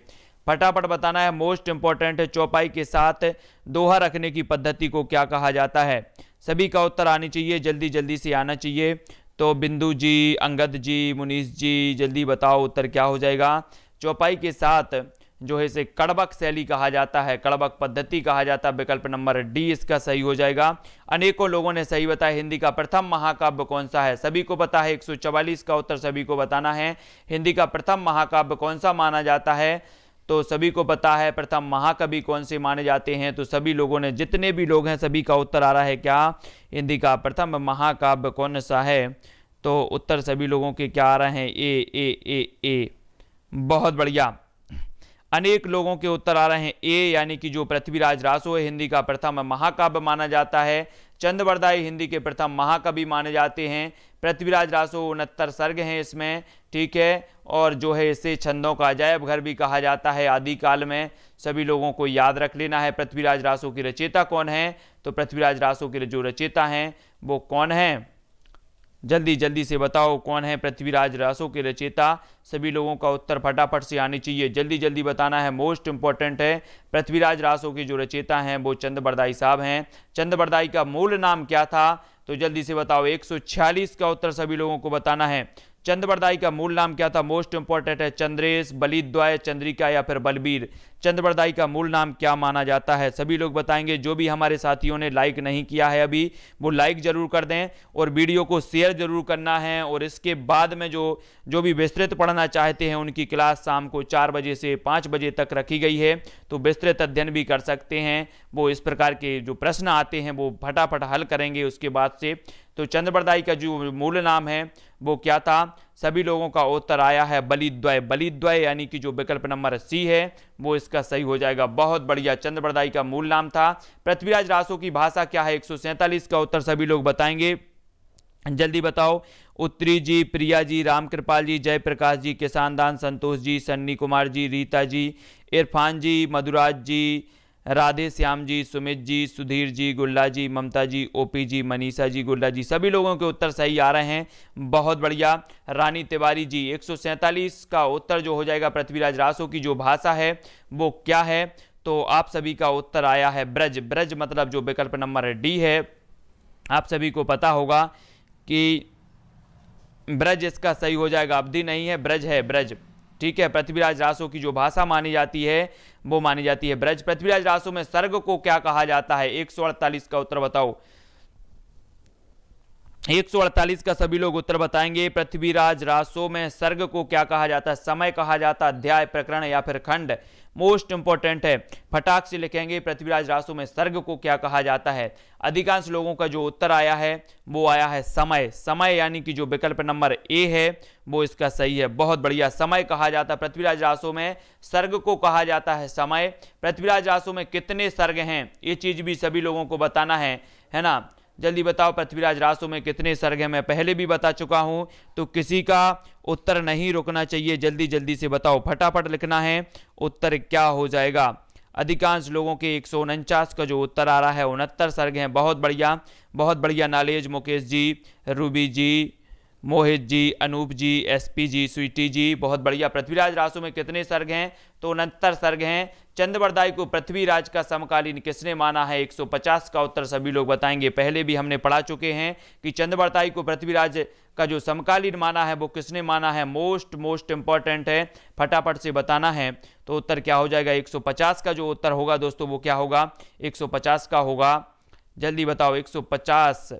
फटाफट बताना है, मोस्ट इंपॉर्टेंट है। चौपाई के साथ दोहा रखने की पद्धति को क्या कहा जाता है? सभी का उत्तर आनी चाहिए, जल्दी जल्दी से आना चाहिए। तो बिंदु जी, अंगद जी, मुनीष जी, जल्दी बताओ उत्तर क्या हो जाएगा? चौपाई के साथ जो है इसे कड़बक शैली कहा जाता है, कड़बक पद्धति कहा जाता है। विकल्प नंबर डी इसका सही हो जाएगा। अनेकों लोगों ने सही बताया। हिंदी का प्रथम महाकाव्य कौन सा है? सभी को पता है। 144 का उत्तर सभी को बताना है। हिंदी का प्रथम महाकाव्य कौन सा माना जाता है? तो सभी को पता है प्रथम महाकवि कौन से माने जाते हैं। तो सभी लोगों ने, जितने भी लोग हैं सभी का उत्तर आ रहा है क्या? हिंदी का प्रथम महाकाव्य कौन सा है? तो उत्तर सभी लोगों के क्या आ रहे हैं? ए। बहुत बढ़िया। अनेक लोगों के उत्तर आ रहे हैं ए, यानी कि जो पृथ्वीराज रासो है हिंदी का प्रथम महाकाव्य माना जाता है। चंद्रबरदाई हिंदी के प्रथम महाकवि माने जाते हैं। पृथ्वीराज रासो 69 सर्ग हैं इसमें, ठीक है। और जो है इसे छंदों का अजायब घर भी कहा जाता है आदिकाल में। सभी लोगों को याद रख लेना है पृथ्वीराज रासो की रचयिता कौन है। तो पृथ्वीराज रासो के जो रचयिता हैं वो कौन है? जल्दी जल्दी से बताओ कौन है पृथ्वीराज रासो के रचयिता। सभी लोगों का उत्तर फटाफट से आनी चाहिए, जल्दी जल्दी बताना है, मोस्ट इंपॉर्टेंट है। पृथ्वीराज रासो के जो रचयिता हैं वो चंद्रबरदाई साहब हैं। चंद्रबरदाई का मूल नाम क्या था? तो जल्दी से बताओ। 146 का उत्तर सभी लोगों को बताना है। चंद्रबरदाई का मूल नाम क्या था? मोस्ट इंपॉर्टेंट है। चंद्रेश, बलिद्वय, चंद्रिका या फिर बलबीर। चंद्रबरदाई का मूल नाम क्या माना जाता है? सभी लोग बताएंगे। जो भी हमारे साथियों ने लाइक नहीं किया है अभी, वो लाइक जरूर कर दें और वीडियो को शेयर जरूर करना है। और इसके बाद में जो भी विस्तृत पढ़ना चाहते हैं उनकी क्लास शाम को 4 बजे से 5 बजे तक रखी गई है, तो विस्तृत अध्ययन भी कर सकते हैं। वो इस प्रकार के जो प्रश्न आते हैं वो फटाफट हल करेंगे उसके बाद से। तो चंद्रबरदाई का जो मूल नाम है वो क्या था? सभी लोगों का उत्तर आया है बलिद्वय। बलिद्वय यानी कि जो विकल्प नंबर सी है वो इसका सही हो जाएगा। बहुत बढ़िया, चंद्रबरदाई का मूल नाम था। पृथ्वीराज रासो की भाषा क्या है? 147 का उत्तर सभी लोग बताएंगे, जल्दी बताओ। उत्तरी जी, प्रिया जी, रामकृपाल जी, जयप्रकाश जी, किसान दान, संतोष जी, सन्नी कुमार जी, रीता जी, इरफान जी, मधुराज जी, राधे श्याम जी, सुमित जी, सुधीर जी, गुल्ला जी, ममता जी, ओपी जी, मनीषा जी, गुल्ला जी, सभी लोगों के उत्तर सही आ रहे हैं, बहुत बढ़िया। रानी तिवारी जी 147 का उत्तर जो हो जाएगा पृथ्वीराज रासो की जो भाषा है वो क्या है, तो आप सभी का उत्तर आया है ब्रज। ब्रज मतलब जो विकल्प नंबर डी है, आप सभी को पता होगा कि ब्रज इसका सही हो जाएगा, अवधि नहीं है, ब्रज है, ब्रज। ठीक है, पृथ्वीराज रासो की जो भाषा मानी जाती है वो मानी जाती है ब्रज। पृथ्वीराज रासो में सर्ग को क्या कहा जाता है, 148 का उत्तर बताओ। 148 का सभी लोग उत्तर बताएंगे। पृथ्वीराज रासो में सर्ग को क्या कहा जाता है, समय कहा जाता है, अध्याय, प्रकरण या फिर खंड, मोस्ट इंपॉर्टेंट है, फटाक से लिखेंगे। पृथ्वीराज रासो में सर्ग को क्या कहा जाता है। अधिकांश लोगों का जो उत्तर आया है वो आया है समय। समय यानी कि जो विकल्प नंबर ए है वो इसका सही है, बहुत बढ़िया। समय कहा जाता है पृथ्वीराज रासो में, सर्ग को कहा जाता है समय। पृथ्वीराज रासो में कितने सर्ग हैं ये चीज भी सभी लोगों को बताना है ना, जल्दी बताओ पृथ्वीराज रासो में कितने सर्ग हैं। मैं पहले भी बता चुका हूं, तो किसी का उत्तर नहीं रुकना चाहिए, जल्दी जल्दी से बताओ, फटाफट लिखना है उत्तर क्या हो जाएगा। अधिकांश लोगों के 149 का जो उत्तर आ रहा है 69 सर्ग हैं, बहुत बढ़िया, बहुत बढ़िया। नालेज, मुकेश जी, रूबी जी, मोहित जी, अनूप जी, एसपी जी, स्वीटी जी, बहुत बढ़िया। पृथ्वीराज रासो में कितने सर्ग हैं, तो 69 सर्ग हैं। चंद्रबरदाई को पृथ्वीराज का समकालीन किसने माना है, 150 का उत्तर सभी लोग बताएंगे। पहले भी हमने पढ़ा चुके हैं कि चंद्रबरदाई को पृथ्वीराज का जो समकालीन माना है वो किसने माना है, मोस्ट इंपॉर्टेंट है, फटाफट से बताना है। तो उत्तर क्या हो जाएगा, 150 का जो उत्तर होगा दोस्तों वो क्या होगा, 150 का होगा, जल्दी बताओ 150।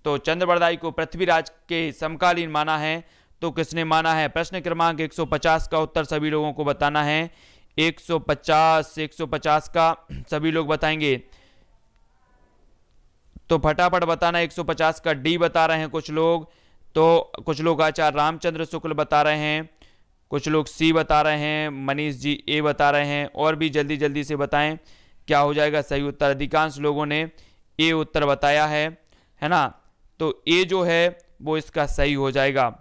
तो चंद्रबरदाई को पृथ्वीराज के समकालीन माना है, तो किसने माना है। प्रश्न क्रमांक 150 का उत्तर सभी लोगों को बताना है। 150 का सभी लोग बताएंगे, तो फटाफट बताना। 150 का डी बता रहे हैं कुछ लोग, तो कुछ लोग आचार्य रामचंद्र शुक्ल बता रहे हैं, कुछ लोग सी बता रहे हैं, मनीष जी ए बता रहे हैं, और भी जल्दी जल्दी से बताएं क्या हो जाएगा सही उत्तर। अधिकांश लोगों ने ए उत्तर बताया है ना, तो ए जो है वो इसका सही हो जाएगा।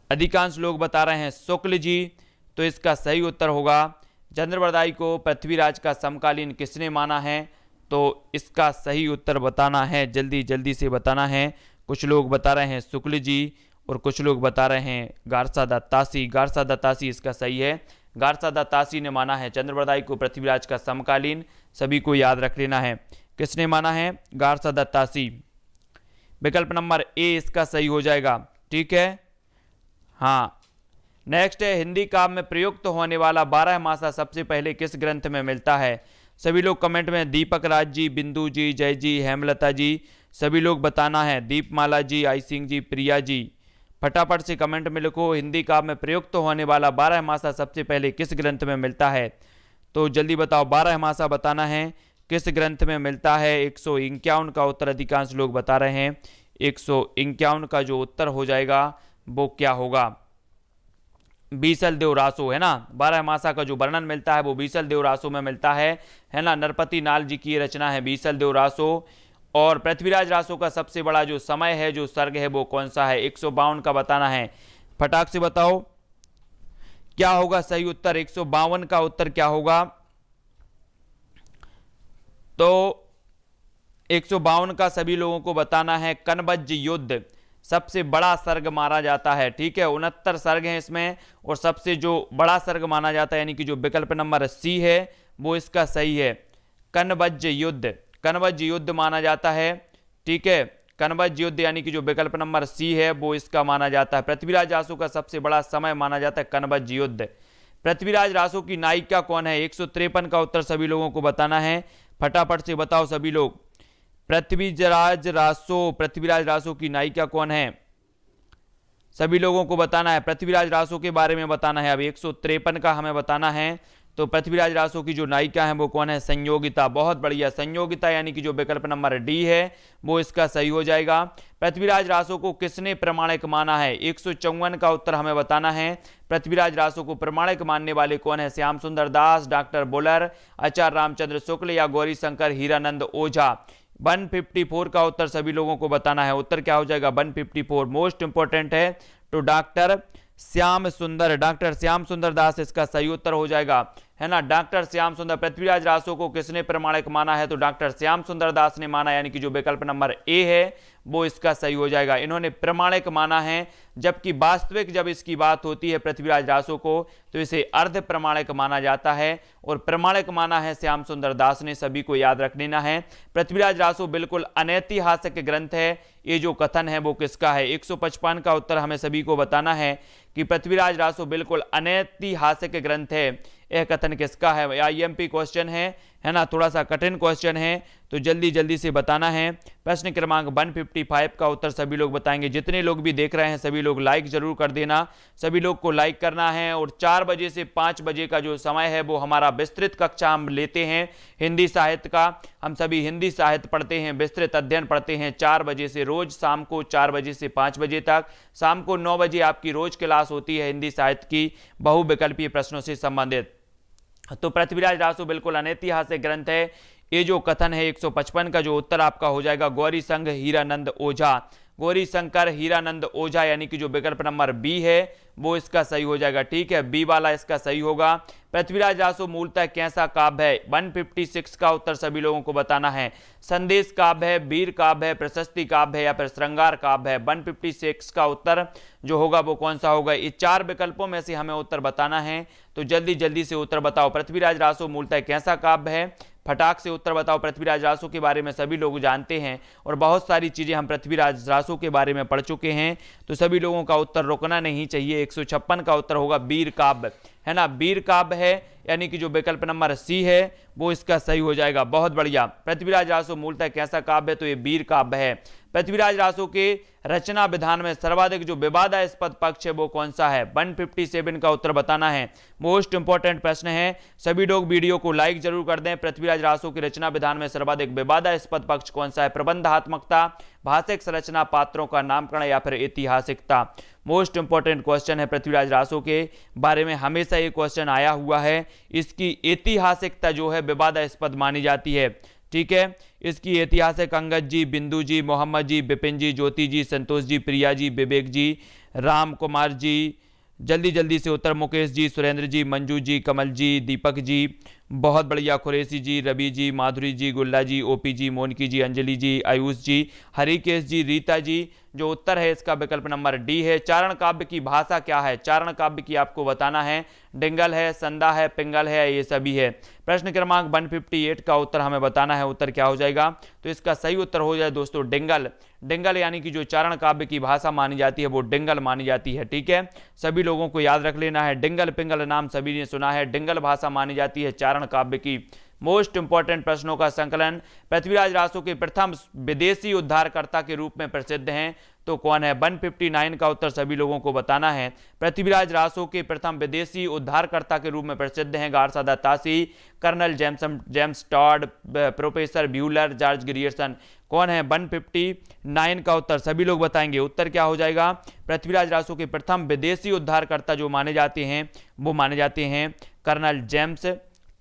अधिकांश लोग बता रहे हैं शुक्ल जी, तो इसका सही उत्तर होगा। चंद्रबरदाई को पृथ्वीराज का समकालीन किसने माना है, तो इसका सही उत्तर बताना है, जल्दी जल्दी से बताना है। कुछ लोग बता रहे हैं शुक्ल जी और कुछ लोग बता रहे हैं गारसा दत्तासी। गारसा दत्तासी इसका सही है, गारसा दत्तासी ने माना है चंद्रबरदाई को पृथ्वीराज का समकालीन, सभी को याद रख लेना है। किसने माना है, गारसा दत्तासी। विकल्प नंबर ए इसका सही हो जाएगा, ठीक है। हाँ, नेक्स्ट है, हिंदी काव्य में प्रयुक्त होने वाला 12मासा सबसे पहले किस ग्रंथ में मिलता है। सभी लोग कमेंट में, दीपक राज जी, बिंदु जी, जय जी, हेमलता जी, सभी लोग बताना है। दीपमाला जी, आई सिंह जी, प्रिया जी, फटाफट से कमेंट में लिखो, हिंदी काव्य में प्रयुक्त होने वाला 12मासा सबसे पहले किस ग्रंथ में मिलता है। तो जल्दी बताओ, 12मासा बताना है किस ग्रंथ में मिलता है। 151 का उत्तर अधिकांश लोग बता रहे हैं। 151 का जो उत्तर हो जाएगा वो क्या होगा, बीसल देव रासो, है ना। 12मासा का जो वर्णन मिलता है वो बीसल देव रासो में मिलता है ना। नरपति नाल जी की रचना है बीसल देव रासो। और पृथ्वीराज रासो का सबसे बड़ा जो समय है, जो सर्ग है, वो कौन सा है, 152 का बताना है। फटाक से बताओ क्या होगा सही उत्तर। 152 का उत्तर क्या होगा, तो 152 का सभी लोगों को बताना है। कनबज युद्ध सबसे बड़ा सर्ग माना जाता है, ठीक है। 69 सर्ग हैं इसमें, और सबसे जो बड़ा सर्ग माना जाता है यानी कि जो विकल्प नंबर सी है वो इसका सही है। कनबज युद्ध, कनबज युद्ध माना जाता है, ठीक है। कनबज युद्ध यानी कि जो विकल्प नंबर सी है वो इसका माना जाता है। पृथ्वीराज रासो का सबसे बड़ा समय माना जाता है कनबज युद्ध। पृथ्वीराज रासो की नायिका कौन है, 153 का उत्तर सभी लोगों को बताना है। फटाफट से बताओ सभी लोग, पृथ्वीराज रासो की नायिका कौन है, सभी लोगों को बताना है। पृथ्वीराज रासो के बारे में बताना है। अब 153 का हमें बताना है, तो पृथ्वीराज रासो की जो नायिका है वो कौन है, संयोगिता। बहुत बढ़िया, संयोगिता यानी कि जो विकल्प नंबर डी है वो इसका सही हो जाएगा। पृथ्वीराज रासो को किसने प्रमाणिक माना है, 154 का उत्तर हमें बताना है। पृथ्वीराज रासो को प्रमाणिक मानने वाले कौन है, श्याम सुंदर दास, डॉक्टर बुलर, आचार्य रामचंद्र शुक्ल या गौरी शंकर हीरानंद ओझा। 154 का उत्तर सभी लोगों को बताना है। उत्तर क्या हो जाएगा, 154, मोस्ट इंपोर्टेंट है। तो डॉक्टर श्याम सुंदर, डॉक्टर श्याम सुंदर दास इसका सही उत्तर हो जाएगा, है ना। डॉक्टर श्याम सुंदर। पृथ्वीराज रासो को किसने प्रमाणिक माना है, तो डॉक्टर श्याम सुंदर दास ने माना, यानी कि जो विकल्प नंबर ए है वो इसका सही हो जाएगा। इन्होंने प्रमाणिक माना है, जबकि वास्तविक जब इसकी बात होती है पृथ्वीराज रासो को तो इसे अर्ध प्रमाणिक माना जाता है, और प्रमाणिक माना है श्याम सुंदर दास ने, सभी को याद रख लेना है। पृथ्वीराज रासो बिल्कुल अनैतिहासिक ग्रंथ है, ये जो कथन है वो किसका है। 155 का उत्तर हमें सभी को बताना है कि पृथ्वीराज रासो बिल्कुल अनैतिहासिक ग्रंथ है, यह कथन किसका है। आईएमपी क्वेश्चन है ना, थोड़ा सा कठिन क्वेश्चन है, तो जल्दी जल्दी से बताना है। प्रश्न क्रमांक 155 का उत्तर सभी लोग बताएंगे। जितने लोग भी देख रहे हैं सभी लोग लाइक जरूर कर देना, सभी लोग को लाइक करना है। और 4 बजे से 5 बजे का जो समय है वो हमारा विस्तृत कक्षा हम लेते हैं हिंदी साहित्य का। हम सभी हिंदी साहित्य पढ़ते हैं, विस्तृत अध्ययन पढ़ते हैं 4 बजे से, रोज शाम को 4 बजे से 5 बजे तक। शाम को 9 बजे आपकी रोज क्लास होती है हिंदी साहित्य की बहुविकल्पीय प्रश्नों से संबंधित। तो पृथ्वीराज रासो बिल्कुल अनैतिहासिक ग्रंथ है, ये जो कथन है। 155 का जो उत्तर आपका हो जाएगा गौरी संघ हीरानंद ओझा, गौरी शंकर हीरानंद ओझा, यानी कि जो विकल्प नंबर बी है वो इसका सही हो जाएगा। ठीक है, बी वाला इसका सही होगा। पृथ्वीराज रासो मूलतः कैसा काव्य है, 156 का उत्तर सभी लोगों को बताना है। संदेश काव्य है, वीर काव्य है, प्रशस्ति काव्य है या फिर श्रृंगार काव्य है। 156 का उत्तर जो होगा वो कौन सा होगा। ये 4 विकल्पों में से हमें उत्तर बताना है, तो जल्दी जल्दी से उत्तर बताओ। पृथ्वीराज रासो मूलतः कैसा काव्य है, फटाक से उत्तर बताओ। पृथ्वीराज रासो के बारे में सभी लोग जानते हैं और बहुत सारी चीजें हम पृथ्वीराज रासो के बारे में पढ़ चुके हैं, तो सभी लोगों का उत्तर रुकना नहीं चाहिए। 156 का उत्तर होगा वीर काव्य, है ना, वीर काव्य है, यानी कि जो विकल्प नंबर सी है वो इसका सही हो जाएगा। बहुत बढ़िया। पृथ्वीराज रासो मूलतः कैसा काव्य है, तो ये वीर काव्य है। पृथ्वीराज रासो के रचना विधान में सर्वाधिक जो विवादास्पद पक्ष है वो कौन सा है। 157 का उत्तर बताना है। मोस्ट इंपॉर्टेंट प्रश्न है, सभी लोग वीडियो को लाइक जरूर कर दें। पृथ्वीराज रासो की रचना विधान में सर्वाधिक विवादास्पद पक्ष कौन सा है। प्रबंधात्मकता, भाषिक संरचना, पात्रों का नामकरण या फिर ऐतिहासिकता। मोस्ट इंपॉर्टेंट क्वेश्चन है, पृथ्वीराज रासो के बारे में हमेशा ये क्वेश्चन आया हुआ है। इसकी ऐतिहासिकता जो है विवादास्पद मानी जाती है। ठीक है, इसकी ऐतिहासिक अंगद जी, बिंदु जी, मोहम्मद जी, विपिन जी, ज्योति जी, संतोष जी, प्रिया जी, विवेक जी, राम कुमार जी, जल्दी जल्दी से उत्तर। मुकेश जी, सुरेंद्र जी, मंजू जी, कमल जी, दीपक जी, बहुत बढ़िया, खुरेसी जी, रवि जी, माधुरी जी, गुल्ला जी, ओपी जी, मोनिकी जी, अंजलि जी, आयुष जी, हरिकेश जी, रीता जी। जो उत्तर है इसका विकल्प नंबर डी है। चारण काव्य की भाषा क्या है, चारण काव्य की आपको बताना है। डिंगल है, संदा है, पिंगल है, ये सभी है। प्रश्न क्रमांक 158 का उत्तर हमें बताना है, उत्तर क्या हो जाएगा। तो इसका सही उत्तर हो जाए दोस्तों डिंगल। डिंगल यानी कि जो चारण काव्य की भाषा मानी जाती है वो डिंगल मानी जाती है। ठीक है, सभी लोगों को याद रख लेना है। डिंगल पिंगल नाम सभी ने सुना है, डिंगल भाषा मानी जाती है चारण काव्य की। मोस्ट इंपॉर्टेंट प्रश्नों का संकलन। पृथ्वीराज रासो के प्रथम विदेशी उद्धारकर्ता के रूप में प्रसिद्ध हैं, तो कौन है। 159 का उत्तर सभी लोगों को बताना है। पृथ्वीराज रासो के प्रथम विदेशी उद्धारकर्ता के रूप में प्रसिद्ध हैं Garcin de Tassy, colonel James Tod, professor Buhler, George Grierson. कौन है। 159 का उत्तर सभी लोग बताएंगे, उत्तर क्या हो जाएगा। पृथ्वीराज रासो के प्रथम विदेशी उद्धारकर्ता जो माने जाते हैं वो माने जाते हैं colonel James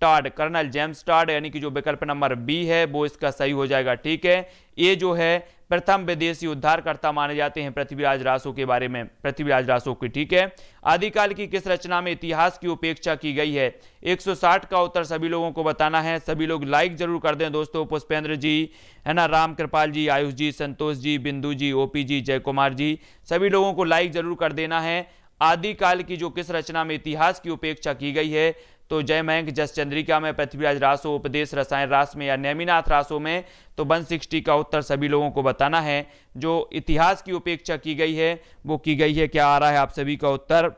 Tod. Colonel James Tod यानी कि जो विकल्प नंबर बी है वो इसका सही हो जाएगा। ठीक है, ये जो है प्रथम विदेशी उद्धारकर्ता माने जाते हैं पृथ्वीराज रासो के बारे में, पृथ्वीराज रासो की। ठीक है, आदिकाल की किस रचना में इतिहास की उपेक्षा की गई है। 160 का उत्तर सभी लोगों को बताना है। सभी लोग लाइक जरूर कर दें दोस्तों। पुष्पेंद्र जी, है ना, राम कृपाल जी, आयुष जी, संतोष जी, बिंदु जी, ओपी जी, जय कुमार जी, सभी लोगों को लाइक जरूर कर देना है। आदिकाल की जो किस रचना में इतिहास की उपेक्षा की गई है, तो जय मयंक जस चंद्रिका में, पृथ्वीराज रासो, उपदेश रसायन रास में या नेमिनाथ रासो में। तो 160 का उत्तर सभी लोगों को बताना है। जो इतिहास की उपेक्षा की गई है वो की गई है, क्या आ रहा है आप सभी का उत्तर।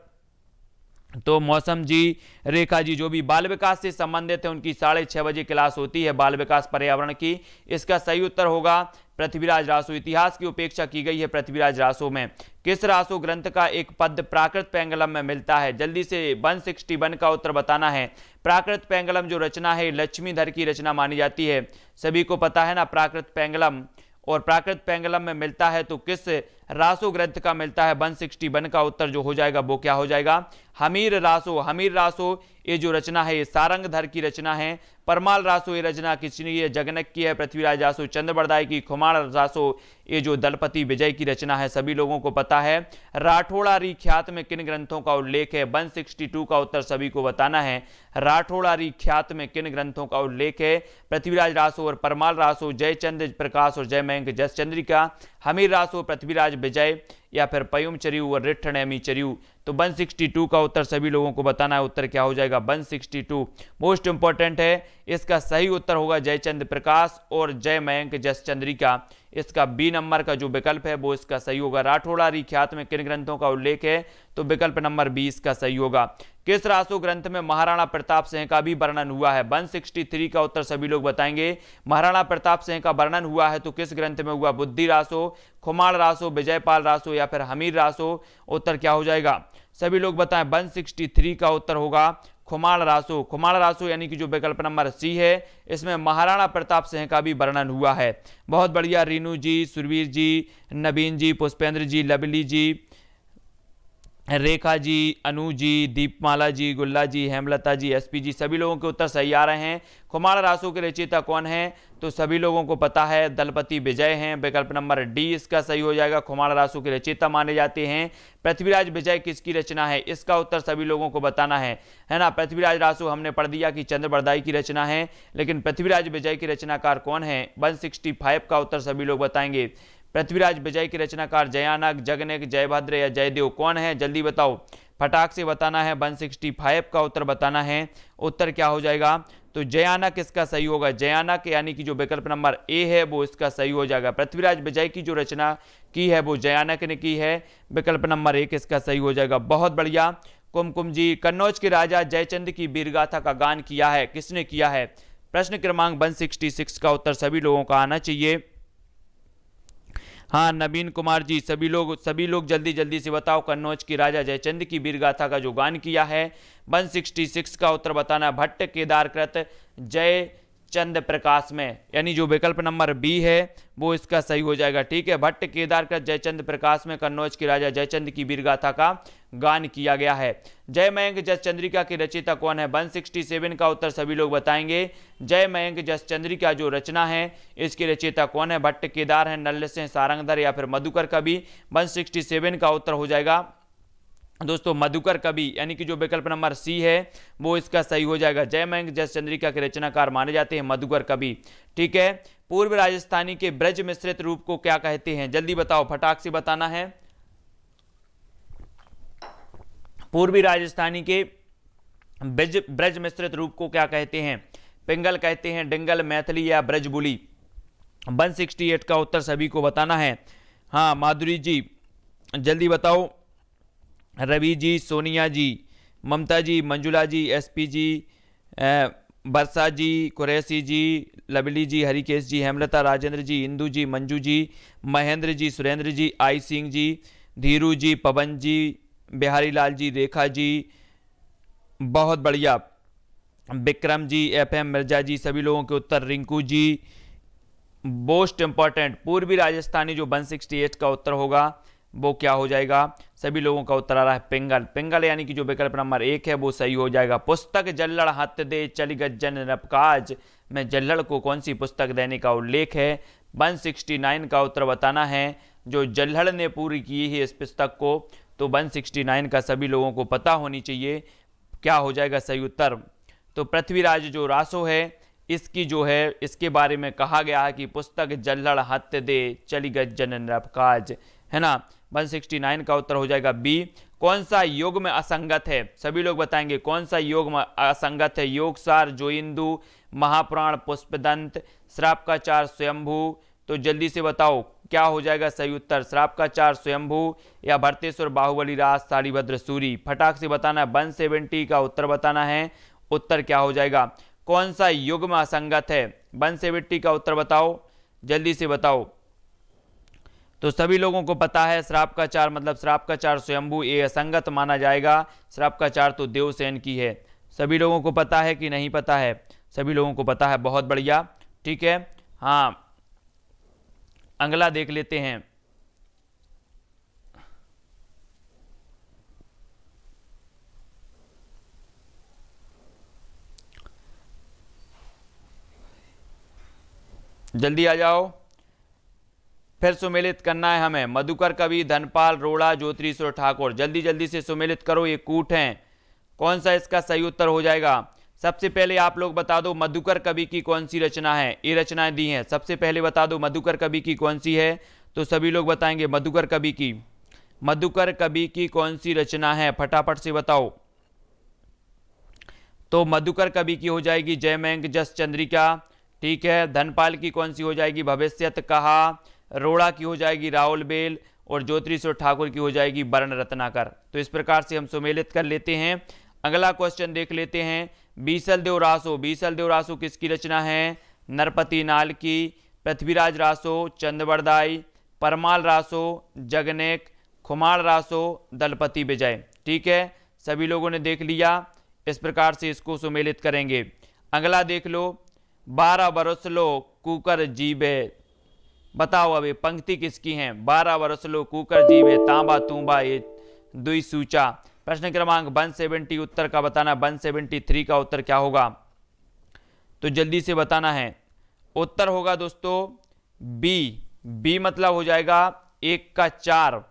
तो मौसम जी, रेखा जी, जो भी बाल विकास से संबंधित है उनकी 6:30 बजे क्लास होती है बाल विकास पर्यावरण की। इसका सही उत्तर होगा पृथ्वीराज रासो। इतिहास की उपेक्षा की गई है पृथ्वीराज रासो में। किस रासो ग्रंथ का एक पद प्राकृत पेंगलम में मिलता है। जल्दी से 161 का उत्तर बताना है। प्राकृत पेंगलम जो रचना है लक्ष्मीधर की रचना मानी जाती है, सभी को पता है ना प्राकृत पेंगलम। और प्राकृत पेंगलम में मिलता है तो किस रासो ग्रंथ का मिलता है। 161 का उत्तर जो हो जाएगा वो क्या हो जाएगा, हमीर रासो। हमीर रासो ये जो रचना है ये सारंगधर की रचना है। परमाल रासो ये रचना किसकी है, जगनक की है। पृथ्वीराज रासो चंद्रबरदाई की। खुमाण रासो ये जो दलपति विजय की रचना है, सभी लोगों को पता है। राठौड़ारी ख्यात में किन ग्रंथों का उल्लेख है, 162 का उत्तर सभी को बताना है। राठौड़ारी ख्यात में किन ग्रंथों का उल्लेख है, पृथ्वीराज रासो और परमाल रासो, जयचंद प्रकाश और जयमयंक जसचंद्रिका, हमीर रासो, पृथ्वीराज विजय या फिर पयुम चरियु और रिट्ठनैमी चरियु। तो 162 का उत्तर सभी लोगों को बताना है। उत्तर क्या हो जाएगा, 162 मोस्ट इंपॉर्टेंट है। इसका सही उत्तर होगा जयचंद प्रकाश और जयमयंक जसचंद्रिका। इसका बी नंबर का जो विकल्प है वो इसका सही होगा। राठौड़ारी ख्यात में किन ग्रंथों का उल्लेख है, तो विकल्प नंबर 20 का सही होगा। किस रासो ग्रंथ में महाराणा प्रताप सिंह का भी वर्णन हुआ है, 163 का उत्तर सभी लोग बताएंगे। महाराणा प्रताप सिंह का वर्णन हुआ है तो किस ग्रंथ में हुआ, बुद्धि रासो, खुमाण रासो, विजयपाल रासो या फिर हमीर रासो। उत्तर क्या हो जाएगा, सभी लोग बताएं। 163 का उत्तर होगा खुमाण रासो। खुमाण रासो यानी कि जो विकल्प नंबर सी है, इसमें महाराणा प्रताप सिंह का भी वर्णन हुआ है। बहुत बढ़िया, रीनू जी, सुरवीर जी, नवीन जी, पुष्पेंद्र जी, लवली जी, रेखा जी, अनु जी, दीपमाला जी, गुल्ला जी, हेमलता जी, एसपी जी, सभी लोगों के उत्तर सही आ रहे हैं। खुमाण रासो के रचयिता कौन है, तो सभी लोगों को पता है दलपति विजय हैं। विकल्प नंबर डी इसका सही हो जाएगा। खुमाण रासो के रचयिता माने जाते हैं। पृथ्वीराज विजय किसकी रचना है, इसका उत्तर सभी लोगों को बताना है ना। पृथ्वीराज रासो हमने पढ़ दिया कि चंद्रबरदाई की रचना है, लेकिन पृथ्वीराज विजय की रचनाकार कौन है, 165 का उत्तर सभी लोग बताएंगे। पृथ्वीराज विजय की रचनाकार जयानक, जगनक, जयभद्र या जयदेव कौन है, जल्दी बताओ, फटाक से बताना है। 165 का उत्तर बताना है। उत्तर क्या हो जाएगा, तो जयानक इसका सही होगा। जयानक यानी कि जो विकल्प नंबर ए है वो इसका सही हो जाएगा। पृथ्वीराज विजय की जो रचना की है वो जयानक ने की है। विकल्प नंबर 1 इसका सही हो जाएगा। बहुत बढ़िया। कुमकुम जी, कन्नौज के राजा जयचंद की वीरगाथा का गान किया है, किसने किया है, प्रश्न क्रमांक 166 का उत्तर सभी लोगों का आना चाहिए। हाँ, नवीन कुमार जी, सभी लोग जल्दी जल्दी से बताओ, कन्नौज की राजा जयचंद की वीरगाथा का जो गान किया है, 166 का उत्तर बताना। भट्ट केदारकृत जयचंद प्रकाश में, यानी जो विकल्प नंबर बी है वो इसका सही हो जाएगा। ठीक है, भट्ट केदारकृत जयचंद प्रकाश में कन्नौज के राजा जयचंद की वीरगाथा का गान किया गया है। जयमयंक जसचंद्रिका की रचयिता कौन है, 167 का उत्तर सभी लोग बताएंगे। जयमयंक जसचंद्रिका जो रचना है इसकी रचयिता कौन है, भट्ट केदार है, नल्ल सिंह सारंगधर या फिर मधुकर कवि। 167 का उत्तर हो जाएगा दोस्तों मधुकर कवि, यानी कि जो विकल्प नंबर सी है वो इसका सही हो जाएगा। जयमयंक जसचंद्रिका के रचनाकार माने जाते हैं मधुकर कवि। ठीक है, पूर्व राजस्थानी के ब्रज मिश्रित रूप को क्या कहते हैं, जल्दी बताओ, फटाक से बताना है। पूर्वी राजस्थानी के ब्रज मिश्रित रूप को क्या कहते हैं, पिंगल कहते हैं, डिंगल, मैथिली या ब्रजबुली। 168 का उत्तर सभी को बताना है। हाँ, माधुरी जी जल्दी बताओ, रवि जी, सोनिया जी, ममता जी, मंजुला जी, एसपी जी, बरसा जी, कुरैसी जी, लवली जी, हरिकेश जी, हेमलता, राजेंद्र जी, इंदू जी, मंजू जी, महेंद्र जी, सुरेंद्र जी, आई सिंह जी, धीरू जी, पवन जी, बिहारी लाल जी, रेखा जी, बहुत बढ़िया, विक्रम जी, FM मिर्जा जी, सभी लोगों के उत्तर। रिंकू जी, मोस्ट इंपॉर्टेंट, पूर्वी राजस्थानी जो 168 का उत्तर होगा वो क्या हो जाएगा, सभी लोगों का उत्तर आ रहा है पिंगल। पिंगल यानी कि जो विकल्प नंबर 1 है वो सही हो जाएगा। पुस्तक जल्लड़ हत दे चली गज्जन नपकाज में जल्लड़ को कौन सी पुस्तक देने का उल्लेख है, 169 का उत्तर बताना है। जो जल्लड़ ने पूरी की है इस पुस्तक को, तो 169 का सभी लोगों को पता होनी चाहिए, क्या हो जाएगा सही उत्तर। तो पृथ्वीराज जो रासो है इसकी जो है इसके बारे में कहा गया है कि पुस्तक जल्लड़ हत दे चली गज्जन नपकाज, है ना। 169 का उत्तर हो जाएगा बी। कौन सा योग में असंगत है, सभी लोग बताएंगे कौन सा योग में असंगत है, योगसार, जोइंदू, महापुराण, पुष्पदंत, श्रापकाचार, स्वयंभू। तो जल्दी से बताओ क्या हो जाएगा सही उत्तर, श्रापकाचार, स्वयंभू या भरतेश्वर, बाहुबली राज, साड़ीभद्र सूरी। फटाक से बताना है, 170 का उत्तर बताना है। उत्तर क्या हो जाएगा, कौन सा युग में असंगत है, 170 का उत्तर बताओ, जल्दी से बताओ। तो सभी लोगों को पता है श्रापकाचार मतलब श्रापकाचार स्वयंभू ये असंगत माना जाएगा। श्रापकाचार तो देवसेन की है। सभी लोगों को पता है कि नहीं पता है, सभी लोगों को पता है, बहुत बढ़िया। ठीक है, हाँ अगला देख लेते हैं। जल्दी आ जाओ, फिर सुमेलित करना है हमें। मधुकर कवि, धनपाल, रोड़ा, ज्योतिरीश्वर ठाकुर, जल्दी जल्दी से सुमेलित करो, ये कूट हैं। कौन सा इसका सही उत्तर हो जाएगा? सबसे पहले आप लोग बता दो मधुकर कवि की कौन सी रचना है। ये रचनाएं दी हैं, सबसे पहले बता दो मधुकर कवि की कौन सी है। तो सभी लोग बताएंगे मधुकर कवि की कौन सी रचना है, फटाफट से बताओ। तो मधुकर कवि की हो जाएगी जयमंग जस चंद्रिका, ठीक है। धनपाल की कौन सी हो जाएगी? भविष्यत कहा। रोड़ा की हो जाएगी राहुल बेल, और ज्योतिरीश्वर ठाकुर की हो जाएगी वर्ण रत्नाकर। तो इस प्रकार से हम सुमेलित कर लेते हैं। अगला क्वेश्चन देख लेते हैं। बीसल देव रासो किसकी रचना है? नरपति नाल की। पृथ्वीराज रासो, चंदवरदाई, परमाल रासो, जगनेक, खुमार रासो, दलपति विजय, ठीक है। सभी लोगों ने देख लिया। इस प्रकार से इसको सुमेलित करेंगे। अगला देख लो, 12 बरस लो कुकर जीबे, बताओ अब ये पंक्ति किसकी है? 12 बरस लो कुकर जीबे, तांबा तूंबा ये दुई सूचा। प्रश्न क्रमांक 170 उत्तर का बताना। 173 का उत्तर क्या होगा? तो जल्दी से बताना है। उत्तर होगा दोस्तों बी मतलब हो जाएगा 1 का 4।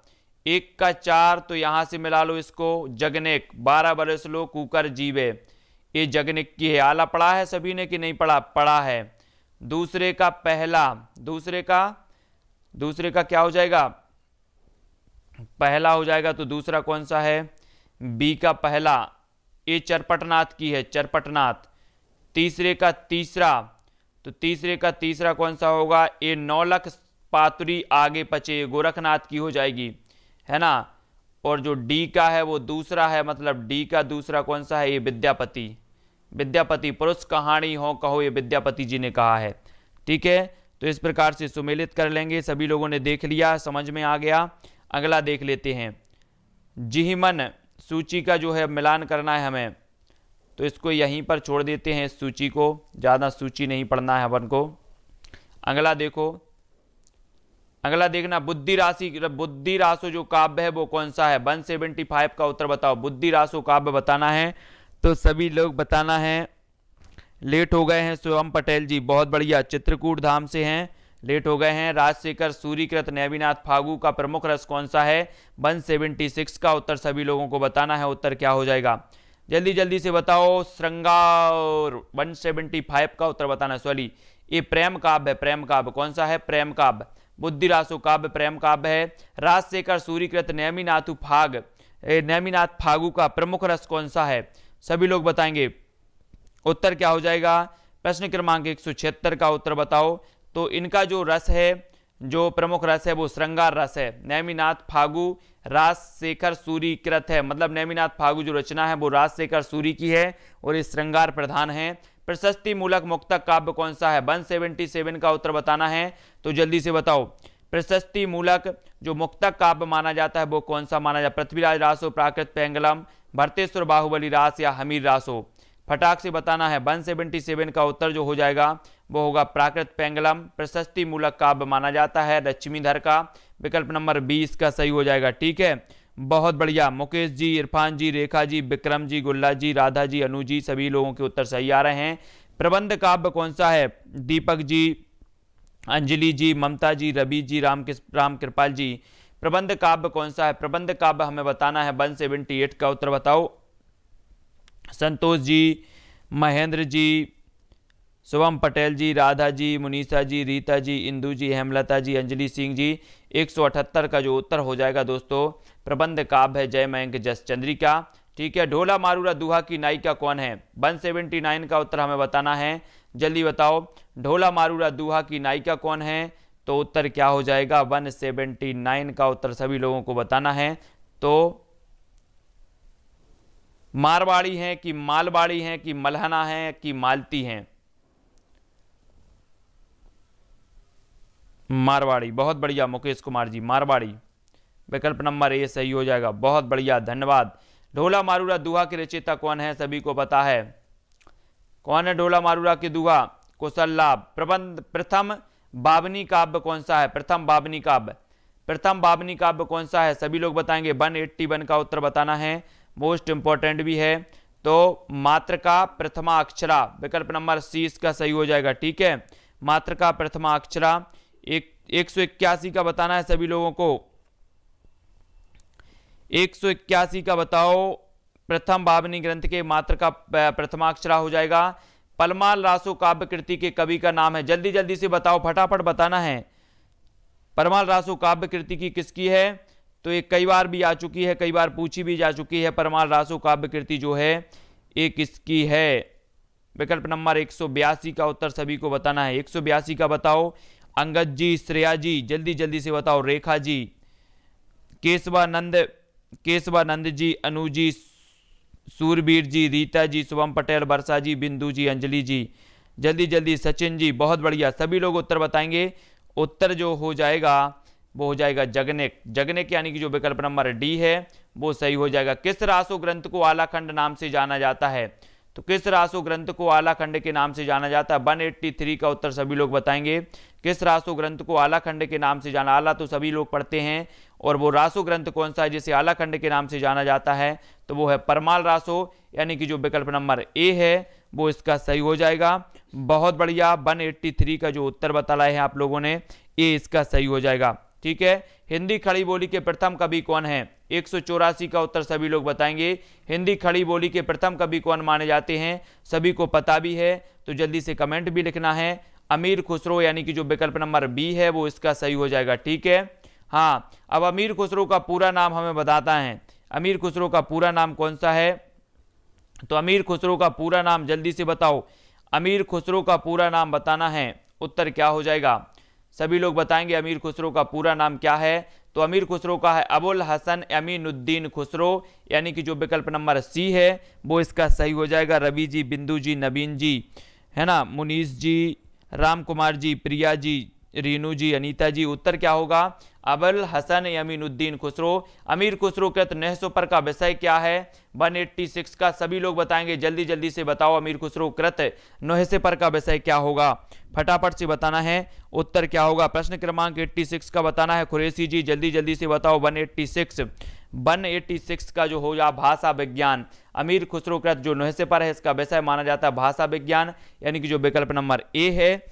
1 का 4 तो यहां से मिला लो इसको, जगनेक। 12 बरस लो कुकर जीवे, ये जगनेक की है। आला पढ़ा है सभी ने कि नहीं पढ़ा? पढ़ा है। दूसरे का पहला, दूसरे का क्या हो जाएगा? पहला हो जाएगा। तो दूसरा कौन सा है? बी का पहला, ये चरपटनाथ की है, चरपटनाथ। तीसरे का तीसरा, तो तीसरे का तीसरा कौन सा होगा? ये नौलख पातुरी आगे पचे, गोरखनाथ की हो जाएगी, है ना। और जो डी का है वो दूसरा है, मतलब डी का दूसरा कौन सा है? ये विद्यापति पुरुष कहानी हो कहो, ये विद्यापति जी ने कहा है, ठीक है। तो इस प्रकार से सुमेलित कर लेंगे। सभी लोगों ने देख लिया, समझ में आ गया। अगला देख लेते हैं। जिहिमन सूची का जो है मिलान करना है हमें, तो इसको यहीं पर छोड़ देते हैं, इस सूची को, ज़्यादा सूची नहीं पढ़ना है अपन को। अगला देखो, अगला देखना, बुद्धि रासो जो काव्य है वो कौन सा है? 175 का उत्तर बताओ। बुद्धि रासो काव्य बताना है, तो सभी लोग बताना है। लेट हो गए हैं शिवम पटेल जी, बहुत बढ़िया, चित्रकूट धाम से हैं, लेट हो गए हैं। राजशेखर सूरीकृत नेमिनाथ फागू का प्रमुख रस कौन सा है? 176 का उत्तर सभी लोगों को बताना है। उत्तर क्या हो जाएगा? जल्दी जल्दी से बताओ। श्रृंगार 175 का उत्तर बताना। सॉरी, ये प्रेम काव्य है। प्रेम काव्य कौन सा है? प्रेम काव्य। बुद्धि रासो काव्य प्रेम काव्य है। राजशेखर सूरीकृत नेमिनाथ फागू का प्रमुख रस कौन सा है? सभी लोग बताएंगे। उत्तर क्या हो जाएगा? प्रश्न क्रमांक 176 का उत्तर बताओ। तो इनका जो रस है, जो प्रमुख रस है वो श्रृंगार रस है। नेमिनाथ फागू राजशेखर सूरीकृत है, मतलब नेमिनाथ फागू जो रचना है वो राजशेखर सूरी की है और ये श्रृंगार प्रधान है। प्रशस्ति मूलक मुक्तक काव्य कौन सा है? 177 का उत्तर बताना है। तो जल्दी से बताओ। प्रशस्ति मूलक जो मुक्तक काव्य माना जाता है वो कौन सा माना जाता है? पृथ्वीराज रासो, प्राकृत पेंगलम, भरतेश्वर बाहुबली रास या हमीर रासो? फटाक से बताना है। 177 का उत्तर जो हो जाएगा वो होगा प्राकृत पेंगलम, प्रशस्ति मूलक काव्य माना जाता है लक्ष्मीधर का। विकल्प नंबर 20 का सही हो जाएगा, ठीक है। बहुत बढ़िया, मुकेश जी, इरफान जी, रेखा जी, विक्रम जी, गुल्ला जी, राधा जी, अनु जी, सभी लोगों के उत्तर सही आ रहे हैं। प्रबंध काव्य कौन सा है? दीपक जी, अंजलि जी, ममता जी, रवि जी, राम कृपाल जी, प्रबंध काव्य कौन सा है? प्रबंध काव्य हमें बताना है। 178 का उत्तर बताओ। संतोष जी, महेंद्र जी, शुभम पटेल जी, राधा जी, मुनीषा जी, रीता जी, इंदु जी, हेमलता जी, अंजलि सिंह जी। 178 का जो उत्तर हो जाएगा दोस्तों, प्रबंध काव्य है जयमंग जस चंद्रिका, ठीक है। ढोला मारूरा दुहा की नायिका कौन है? 179 का उत्तर हमें बताना है। जल्दी बताओ, ढोला मारूरा दुहा की नायिका कौन है? तो उत्तर क्या हो जाएगा? 179 का उत्तर सभी लोगों को बताना है। तो मारवाड़ी हैं कि मालवाड़ी हैं कि मलहना हैं कि मालती हैं? मारवाड़ी, बहुत बढ़िया मुकेश कुमार जी, मारवाड़ी। विकल्प नंबर ए सही हो जाएगा, बहुत बढ़िया, धन्यवाद। ढोला मारूरा दुहा के रचयिता कौन है? सभी को पता है। कौन है ढोला मारूरा के दुहा? कुशल लाभ। प्रथम बावनी काव्य कौन सा है? प्रथम बावनी काव्य कौन सा है? सभी लोग बताएंगे। 181 का उत्तर बताना है, मोस्ट इंपॉर्टेंट भी है। तो मातृका प्रथमा अक्षरा, विकल्प नंबर सी इसका सही हो जाएगा, ठीक है। मात्रका प्रथमा अक्षरा। 181 का बताना है सभी लोगों को। 181 का बताओ, प्रथम भावनी ग्रंथ के मात्रका प्रथमाक्षरा हो जाएगा। पलमाल रासो काव्य कृति के कवि का नाम है, जल्दी जल्दी से बताओ, फटाफट बताना है। परमाल रासो काव्य कृति की किसकी है? तो ये कई बार भी आ चुकी है, कई बार पूछी भी जा चुकी है। परमाल रासो काव्य कृति जो है ये किसकी है? विकल्प नंबर 182 का उत्तर सभी को बताना है। 182 का बताओ। अंगद जी, श्रेया जी, जल्दी जल्दी से बताओ। रेखा जी, केशवानंद जी, अनु जी, सूरबीर जी, रीता जी, शुभम पटेल, वर्षा जी, बिंदु जी, अंजलि जी, जल्दी जल्दी। सचिन जी, बहुत बढ़िया, सभी लोग उत्तर बताएंगे। उत्तर जो हो जाएगा वो हो जाएगा जगनेक। जगनेक यानी कि जो विकल्प नंबर डी है वो सही हो जाएगा। किस रासो ग्रंथ को आलाखंड नाम से जाना जाता है? तो किस रासो ग्रंथ को आलाखंड के नाम से जाना जाता है? 183 का उत्तर सभी लोग बताएंगे। किस रासो ग्रंथ को आलाखंड के नाम से जाना, आला तो सभी लोग पढ़ते हैं, और वो रासो ग्रंथ कौन सा है जिसे आलाखंड के नाम से जाना जाता है? तो वो है परमाल रासो, यानी कि जो विकल्प नंबर ए है वो इसका सही हो जाएगा। बहुत बढ़िया, 183 का जो उत्तर बताया है आप लोगों ने, ये इसका सही हो जाएगा। ठीक है। हिंदी खड़ी बोली के प्रथम कवि कौन है? 184 का उत्तर सभी लोग बताएंगे। हिंदी खड़ी बोली के प्रथम कवि कौन माने जाते हैं? सभी को पता भी है, तो जल्दी से कमेंट भी लिखना है। अमीर खुसरो, यानी कि जो विकल्प नंबर बी है वो इसका सही हो जाएगा। ठीक है। हाँ, अब अमीर खुसरो का पूरा नाम हमें बताता है। अमीर खुसरो का पूरा नाम कौन सा है? तो अमीर खुसरो का पूरा नाम जल्दी से बताओ। अमीर खुसरो का पूरा नाम बताना है। उत्तर क्या हो जाएगा? सभी लोग बताएंगे अमीर खुसरो का पूरा नाम क्या है। तो अमीर खुसरो का है अबुल हसन अमीनुद्दीन खुसरो, यानी कि जो विकल्प नंबर सी है वो इसका सही हो जाएगा। रवि जी, बिंदु जी, नवीन जी, है ना, मुनीष जी, राम कुमार जी, प्रिया जी, रीनू जी, अनीता जी, उत्तर क्या होगा? अबुल हसन अमीनुद्दीन खुसरो। अमीर खुसरो कृत नहसो पर का विषय क्या है? 186 का सभी लोग बताएंगे, जल्दी जल्दी से बताओ। अमीर खुसरो कृत नहसे पर का विषय क्या होगा? फटाफट से बताना है। उत्तर क्या होगा? प्रश्न क्रमांक 86 का बताना है। कुरैशी जी, जल्दी जल्दी से बताओ। 186 का जो होगा भाषा विज्ञान। अमीर खुसरो कृत जो नहसे पर है इसका विषय माना जाता है भाषा विज्ञान, यानी कि जो विकल्प नंबर ए है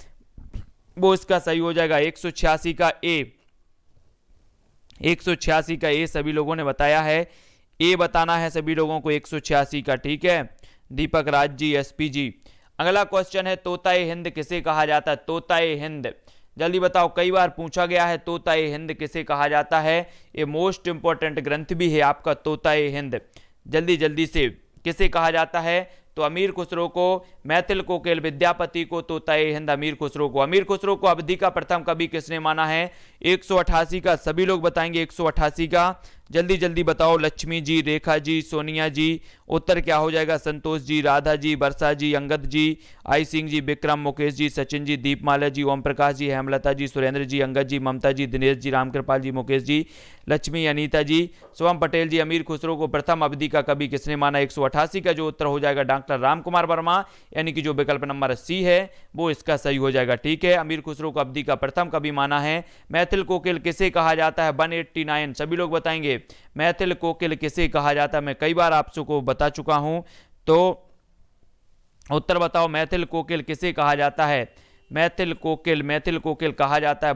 वो इसका सही हो जाएगा। 186 का ए, 186 का ए सभी लोगों ने बताया है। ए बताना है सभी लोगों को 186 का। ठीक है। दीपक राज जी, एसपी जी। अगला क्वेश्चन है, तोताए हिंद किसे कहा जाता है? तोताए हिंद, जल्दी बताओ, कई बार पूछा गया है तोताए हिंद किसे कहा जाता है। ये मोस्ट इंपॉर्टेंट ग्रंथ भी है आपका तोताए हिंद। जल्दी जल्दी से, किसे कहा जाता है? तो अमीर खुसरो को, मैथिल कोकिल विद्यापति को, तोताए हिंद अमीर खुसरो को। अमीर खुसरो को अवधि का प्रथम कवि किसने माना है? 188 का सभी लोग बताएंगे। 188 का जल्दी जल्दी बताओ। लक्ष्मी जी, रेखा जी, सोनिया जी, उत्तर क्या हो जाएगा? संतोष जी, राधा जी, वर्षा जी, अंगद जी, आई सिंह जी, विक्रम, मुकेश जी, सचिन जी, दीपमाला जी, ओम प्रकाश जी, हेमलता जी, सुरेंद्र जी, अंगद जी, ममता जी, दिनेश जी, रामकृपाल जी, मुकेश जी, लक्ष्मी, अनीता जी, शुभम पटेल जी। अमीर खुसरो को प्रथम अवधि का कवि किसने माना? 188 का जो उत्तर हो जाएगा डॉक्टर रामकुमार वर्मा, यानी कि जो विकल्प नंबर सी है वो इसका सही हो जाएगा। ठीक है। अमीर खुसरो को अवधि का प्रथम कवि माना है। मैथिल कोकिल किसे कहा जाता है? 189 सभी लोग बताएंगे। मैथिल कोकिल किसे कहा जाता है? मैं कई बार आप सबको बता चुका हूं, तो उत्तर बताओ। मैथिल कोकिल किसे कहा जाता है? मैथिल कोकिल कहा जाता है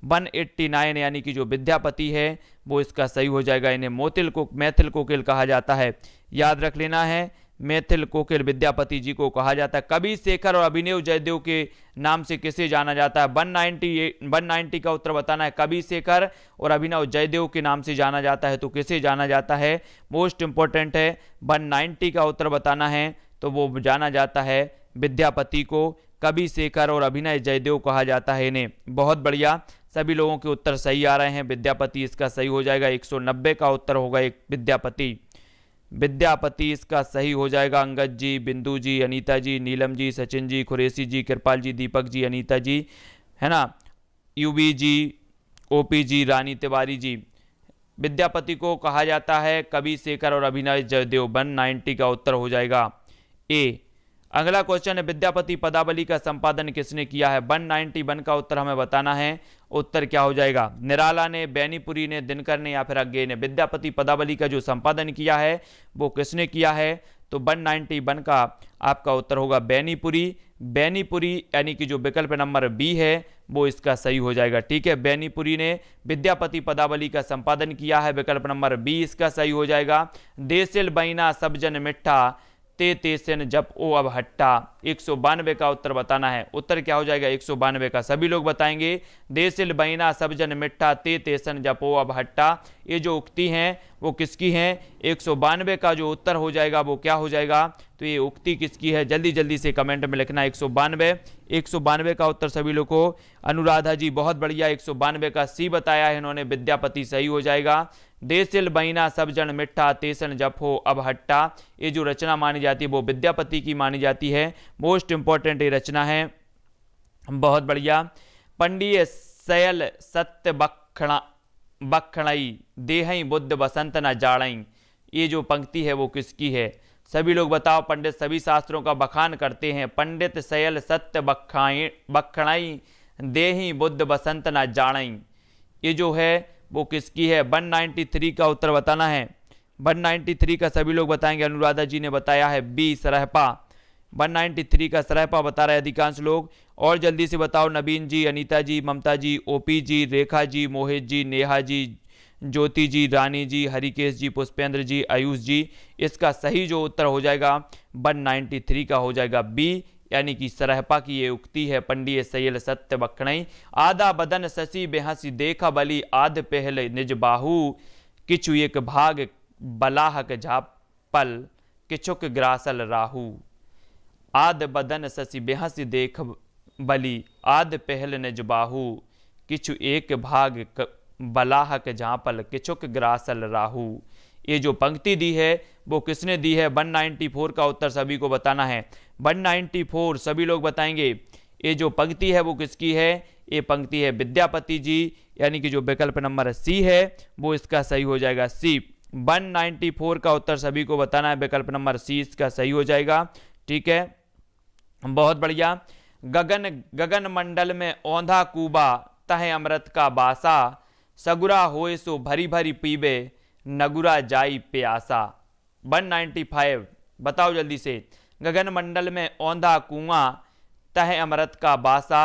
189 यानी कि जो विद्यापति है वो इसका सही हो जाएगा। इन्हें मैथिल कोकिल कहा जाता है, याद रख लेना है। मैथिल कोकिल विद्यापति जी को कहा जाता है। कवि शेखर और अभिनव जयदेव के नाम से किसे जाना जाता है? 190 का उत्तर बताना है। कवि शेखर और अभिनव जयदेव के नाम से जाना जाता है, तो किसे जाना जाता है? मोस्ट इंपॉर्टेंट है, 190 का उत्तर बताना है। तो वो जाना जाता है विद्यापति को। कवि शेखर और अभिनव जयदेव कहा जाता है इन्हें। बहुत बढ़िया, सभी लोगों के उत्तर सही आ रहे हैं। विद्यापति इसका सही हो जाएगा। 190 का उत्तर होगा एक विद्यापति इसका सही हो जाएगा। अंगद जी, बिंदु जी, अनीता जी, नीलम जी, सचिन जी, कुरैशी जी, कृपाल जी, दीपक जी, अनीता जी, है ना, यूबी जी, ओपी जी, रानी तिवारी जी। विद्यापति को कहा जाता है कवि शेखर और अभिनव जयदेव। 190 का उत्तर हो जाएगा ए। अगला क्वेश्चन है, विद्यापति पदावली का संपादन किसने किया है? 191 का उत्तर हमें बताना है। उत्तर क्या हो जाएगा? निराला ने, बैनीपुरी ने, दिनकर ने या फिर अज्ञे ने। विद्यापति पदावली का जो संपादन किया है वो किसने किया है? तो 191 का आपका उत्तर होगा बेनीपुरी। बेनीपुरी यानी कि जो विकल्प नंबर बी है वो इसका सही हो जाएगा। ठीक है, बेनीपुरी ने विद्यापति पदावली का संपादन किया है, विकल्प नंबर बी इसका सही हो जाएगा। देसिल बैना सब जन मिठा ते तेसन जप ओ अब हट्टा, 192 का उत्तर बताना है। उत्तर क्या हो जाएगा 192 का, सभी लोग बताएंगे। देसिल बैना सब जन मिठा ते तेसन जप ओ अब हट्टा, ये जो उक्ति हैं वो किसकी हैं? 192 का जो उत्तर हो जाएगा वो क्या हो जाएगा? तो ये उक्ति किसकी है? जल्दी जल्दी से कमेंट में लिखना 192। 192 का उत्तर सभी लोग को, अनुराधा जी बहुत बढ़िया, 192 का सी बताया है इन्होंने, विद्यापति सही हो जाएगा। देसिल बैना सब जन मिठा तेसन जपो अब हट्टा, ये जो रचना मानी जाती है वो विद्यापति की मानी जाती है। मोस्ट इंपॉर्टेंट ये रचना है, बहुत बढ़िया। पंडिय सयल सत्य बखणई देहई बुद्ध बसंत न जाड़ई, ये जो पंक्ति है वो किसकी है? सभी लोग बताओ। पंडित सभी शास्त्रों का बखान करते हैं। पंडित सयल सत्य बखणई देही बुद्ध बसंत न जाड़ई, ये जो है वो किसकी है? 193 का उत्तर बताना है। 193 का सभी लोग बताएंगे। अनुराधा जी ने बताया है बी सरहपा, 193 का सरहपा बता रहे अधिकांश लोग। और जल्दी से बताओ नवीन जी, अनीता जी, ममता जी, ओपी जी, रेखा जी, मोहित जी, नेहा जी, ज्योति जी, रानी जी, हरिकेश जी, पुष्पेंद्र जी, आयुष जी, इसका सही जो उत्तर हो जाएगा 193 का हो जाएगा बी, यानी कि सरहपा की ये उक्ति है। पंडिय सयल सत्य बखणई आधा बदन शशि बेहसी देखा बली आध पहले निज बाहू, किचु एक भाग बलाहक झापल किचुक ग्रासल राहू। आध बदन शशि बेहसी देख बली आध पहल निज बाहू, किचु एक भाग बलाहक झापल किचुक ग्रासल राहू, ये जो पंक्ति दी है वो किसने दी है? 194 का उत्तर सभी को बताना है। 194 सभी लोग बताएंगे। ये जो पंक्ति है वो किसकी है? ये पंक्ति है विद्यापति जी, यानी कि जो विकल्प नंबर सी है वो इसका सही हो जाएगा सी। 194 का उत्तर सभी को बताना है, विकल्प नंबर सी इसका सही हो जाएगा। ठीक है, बहुत बढ़िया। गगन मंडल में औंधा कूबा तह अमृत का बासा, सगुरा होए सो भरी भरी पीबे नगुरा जाई प्यासा। 195 बताओ जल्दी से। गगन मंडल में औंधा कुआं तह अमृत का बासा,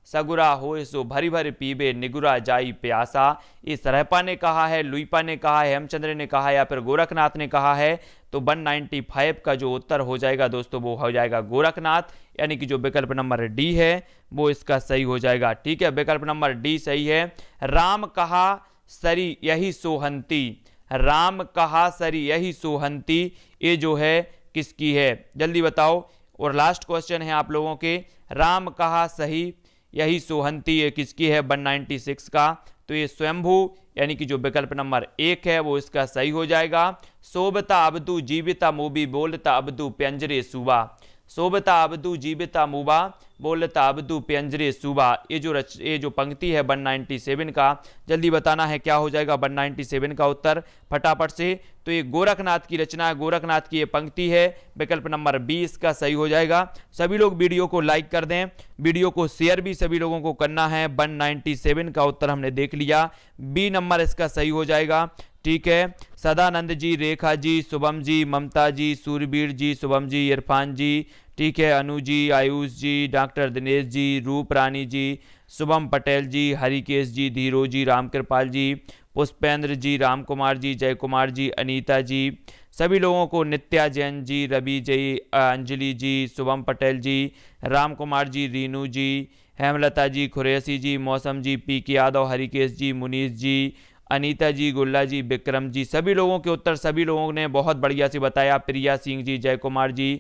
सगुरा होए सो भरी भरी पीबे निगुरा जाई प्यासा, ये सरहपा ने कहा है, लुईपा ने कहा है, हेमचंद्र ने कहा है या फिर गोरखनाथ ने कहा है? तो 195 का जो उत्तर हो जाएगा दोस्तों वो हो जाएगा गोरखनाथ, यानी कि जो विकल्प नंबर डी है वो इसका सही हो जाएगा। ठीक है, विकल्प नंबर डी सही है। राम कहा सरी यही सोहंती, राम कहा सरी यही सोहंती, ये जो है किसकी है? जल्दी बताओ। और लास्ट क्वेश्चन है आप लोगों के, राम कहा सही यही सोहंती, ये किसकी है? 196 का। तो ये स्वयंभू यानी कि जो विकल्प नंबर 1 है वो इसका सही हो जाएगा। सोबता अबदू जीविता मूबी बोलता अबदू प्यंजरे सुबा, सोबता अबदू जीविता मूबा बोलता अबदू प्यंजरे सुबा, ये जो पंक्ति है 197 का, जल्दी बताना है क्या हो जाएगा 197 का उत्तर फटाफट से। तो ये गोरखनाथ की रचना है, गोरखनाथ की ये पंक्ति है, विकल्प नंबर 20 का सही हो जाएगा। सभी लोग वीडियो को लाइक कर दें, वीडियो को शेयर भी सभी लोगों को करना है। 197 का उत्तर हमने देख लिया, बी नंबर इसका सही हो जाएगा। ठीक है, सदानंद जी, रेखा जी, शुभम जी, ममता जी, सूरबीर जी, शुभम जी, इरफान जी, ठीक है, अनु जी, आयुष जी, डॉक्टर दिनेश जी, रूप रानी जी, शुभम पटेल जी, हरिकेश जी, धीरो जी, रामकृपाल जी, पुष्पेंद्र जी, राम कुमार जी, जय कुमार जी, अनीता जी, सभी लोगों को, नित्या जैन जी, रवि जी, अंजलि जी, शुभम पटेल जी, राम कुमार जी, रीनू जी, हेमलता जी, खुरैसी जी, मौसम जी, पी के यादव, हरिकेश जी, मुनीष जी, अनीता जी, गुल्ला जी, विक्रम जी, सभी लोगों के उत्तर सभी लोगों ने बहुत बढ़िया से बताया। प्रिया सिंह जी, जय कुमार जी,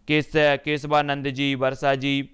केशवानंद जी, वर्षा जी,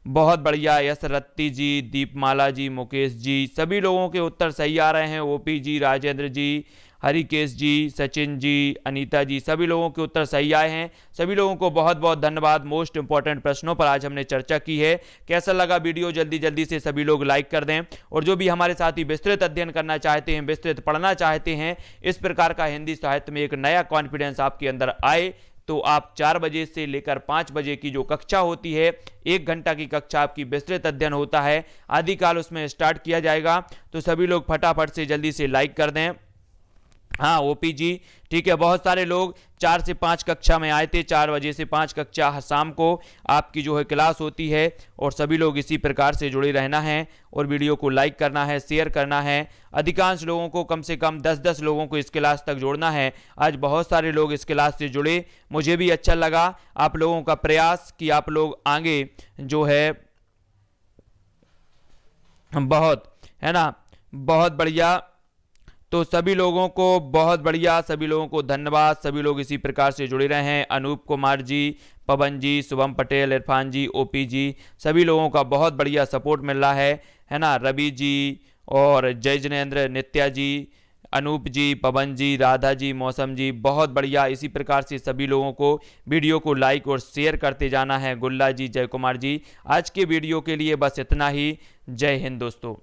बहुत बढ़िया, यश रत्ती जी, दीपमाला जी, मुकेश जी, सभी लोगों के उत्तर सही आ रहे हैं। ओपी जी, राजेंद्र जी, हरिकेश जी, सचिन जी, अनीता जी, सभी लोगों के उत्तर सही आए हैं। सभी लोगों को बहुत बहुत धन्यवाद। मोस्ट इंपॉर्टेंट प्रश्नों पर आज हमने चर्चा की है। कैसा लगा वीडियो जल्दी जल्दी से सभी लोग लाइक कर दें। और जो भी हमारे साथी विस्तृत अध्ययन करना चाहते हैं, विस्तृत पढ़ना चाहते हैं, इस प्रकार का हिंदी साहित्य में एक नया कॉन्फिडेंस आपके अंदर आए, तो आप 4 बजे से लेकर 5 बजे की जो कक्षा होती है, 1 घंटा की कक्षा आपकी विस्तृत अध्ययन होता है, आदिकाल उसमें स्टार्ट किया जाएगा। तो सभी लोग फटाफट से जल्दी से लाइक कर दें। हाँ ओपी जी, ठीक है। बहुत सारे लोग 4 से 5 कक्षा में आए थे, 4 बजे से 5 कक्षा शाम को आपकी जो है क्लास होती है, और सभी लोग इसी प्रकार से जुड़े रहना है और वीडियो को लाइक करना है, शेयर करना है। अधिकांश लोगों को, कम से कम 10-10 लोगों को इस क्लास तक जोड़ना है। आज बहुत सारे लोग इस क्लास से जुड़े, मुझे भी अच्छा लगा आप लोगों का प्रयास कि आप लोग आगे जो है बहुत, है ना, बहुत बढ़िया। तो सभी लोगों को बहुत बढ़िया, सभी लोगों को धन्यवाद। सभी लोग इसी प्रकार से जुड़े रहे हैं। अनूप कुमार जी, पवन जी, शुभम पटेल, इरफान जी, ओपी जी, सभी लोगों का बहुत बढ़िया सपोर्ट मिल रहा है ना। रवि जी और जय जिनेन्द्र, नित्या जी, अनूप जी, पवन जी, राधा जी, मौसम जी, बहुत बढ़िया। इसी प्रकार से सभी लोगों को वीडियो को लाइक और शेयर करते जाना है। गुल्ला जी, जय कुमार जी। आज के वीडियो के लिए बस इतना ही। जय हिंद दोस्तों।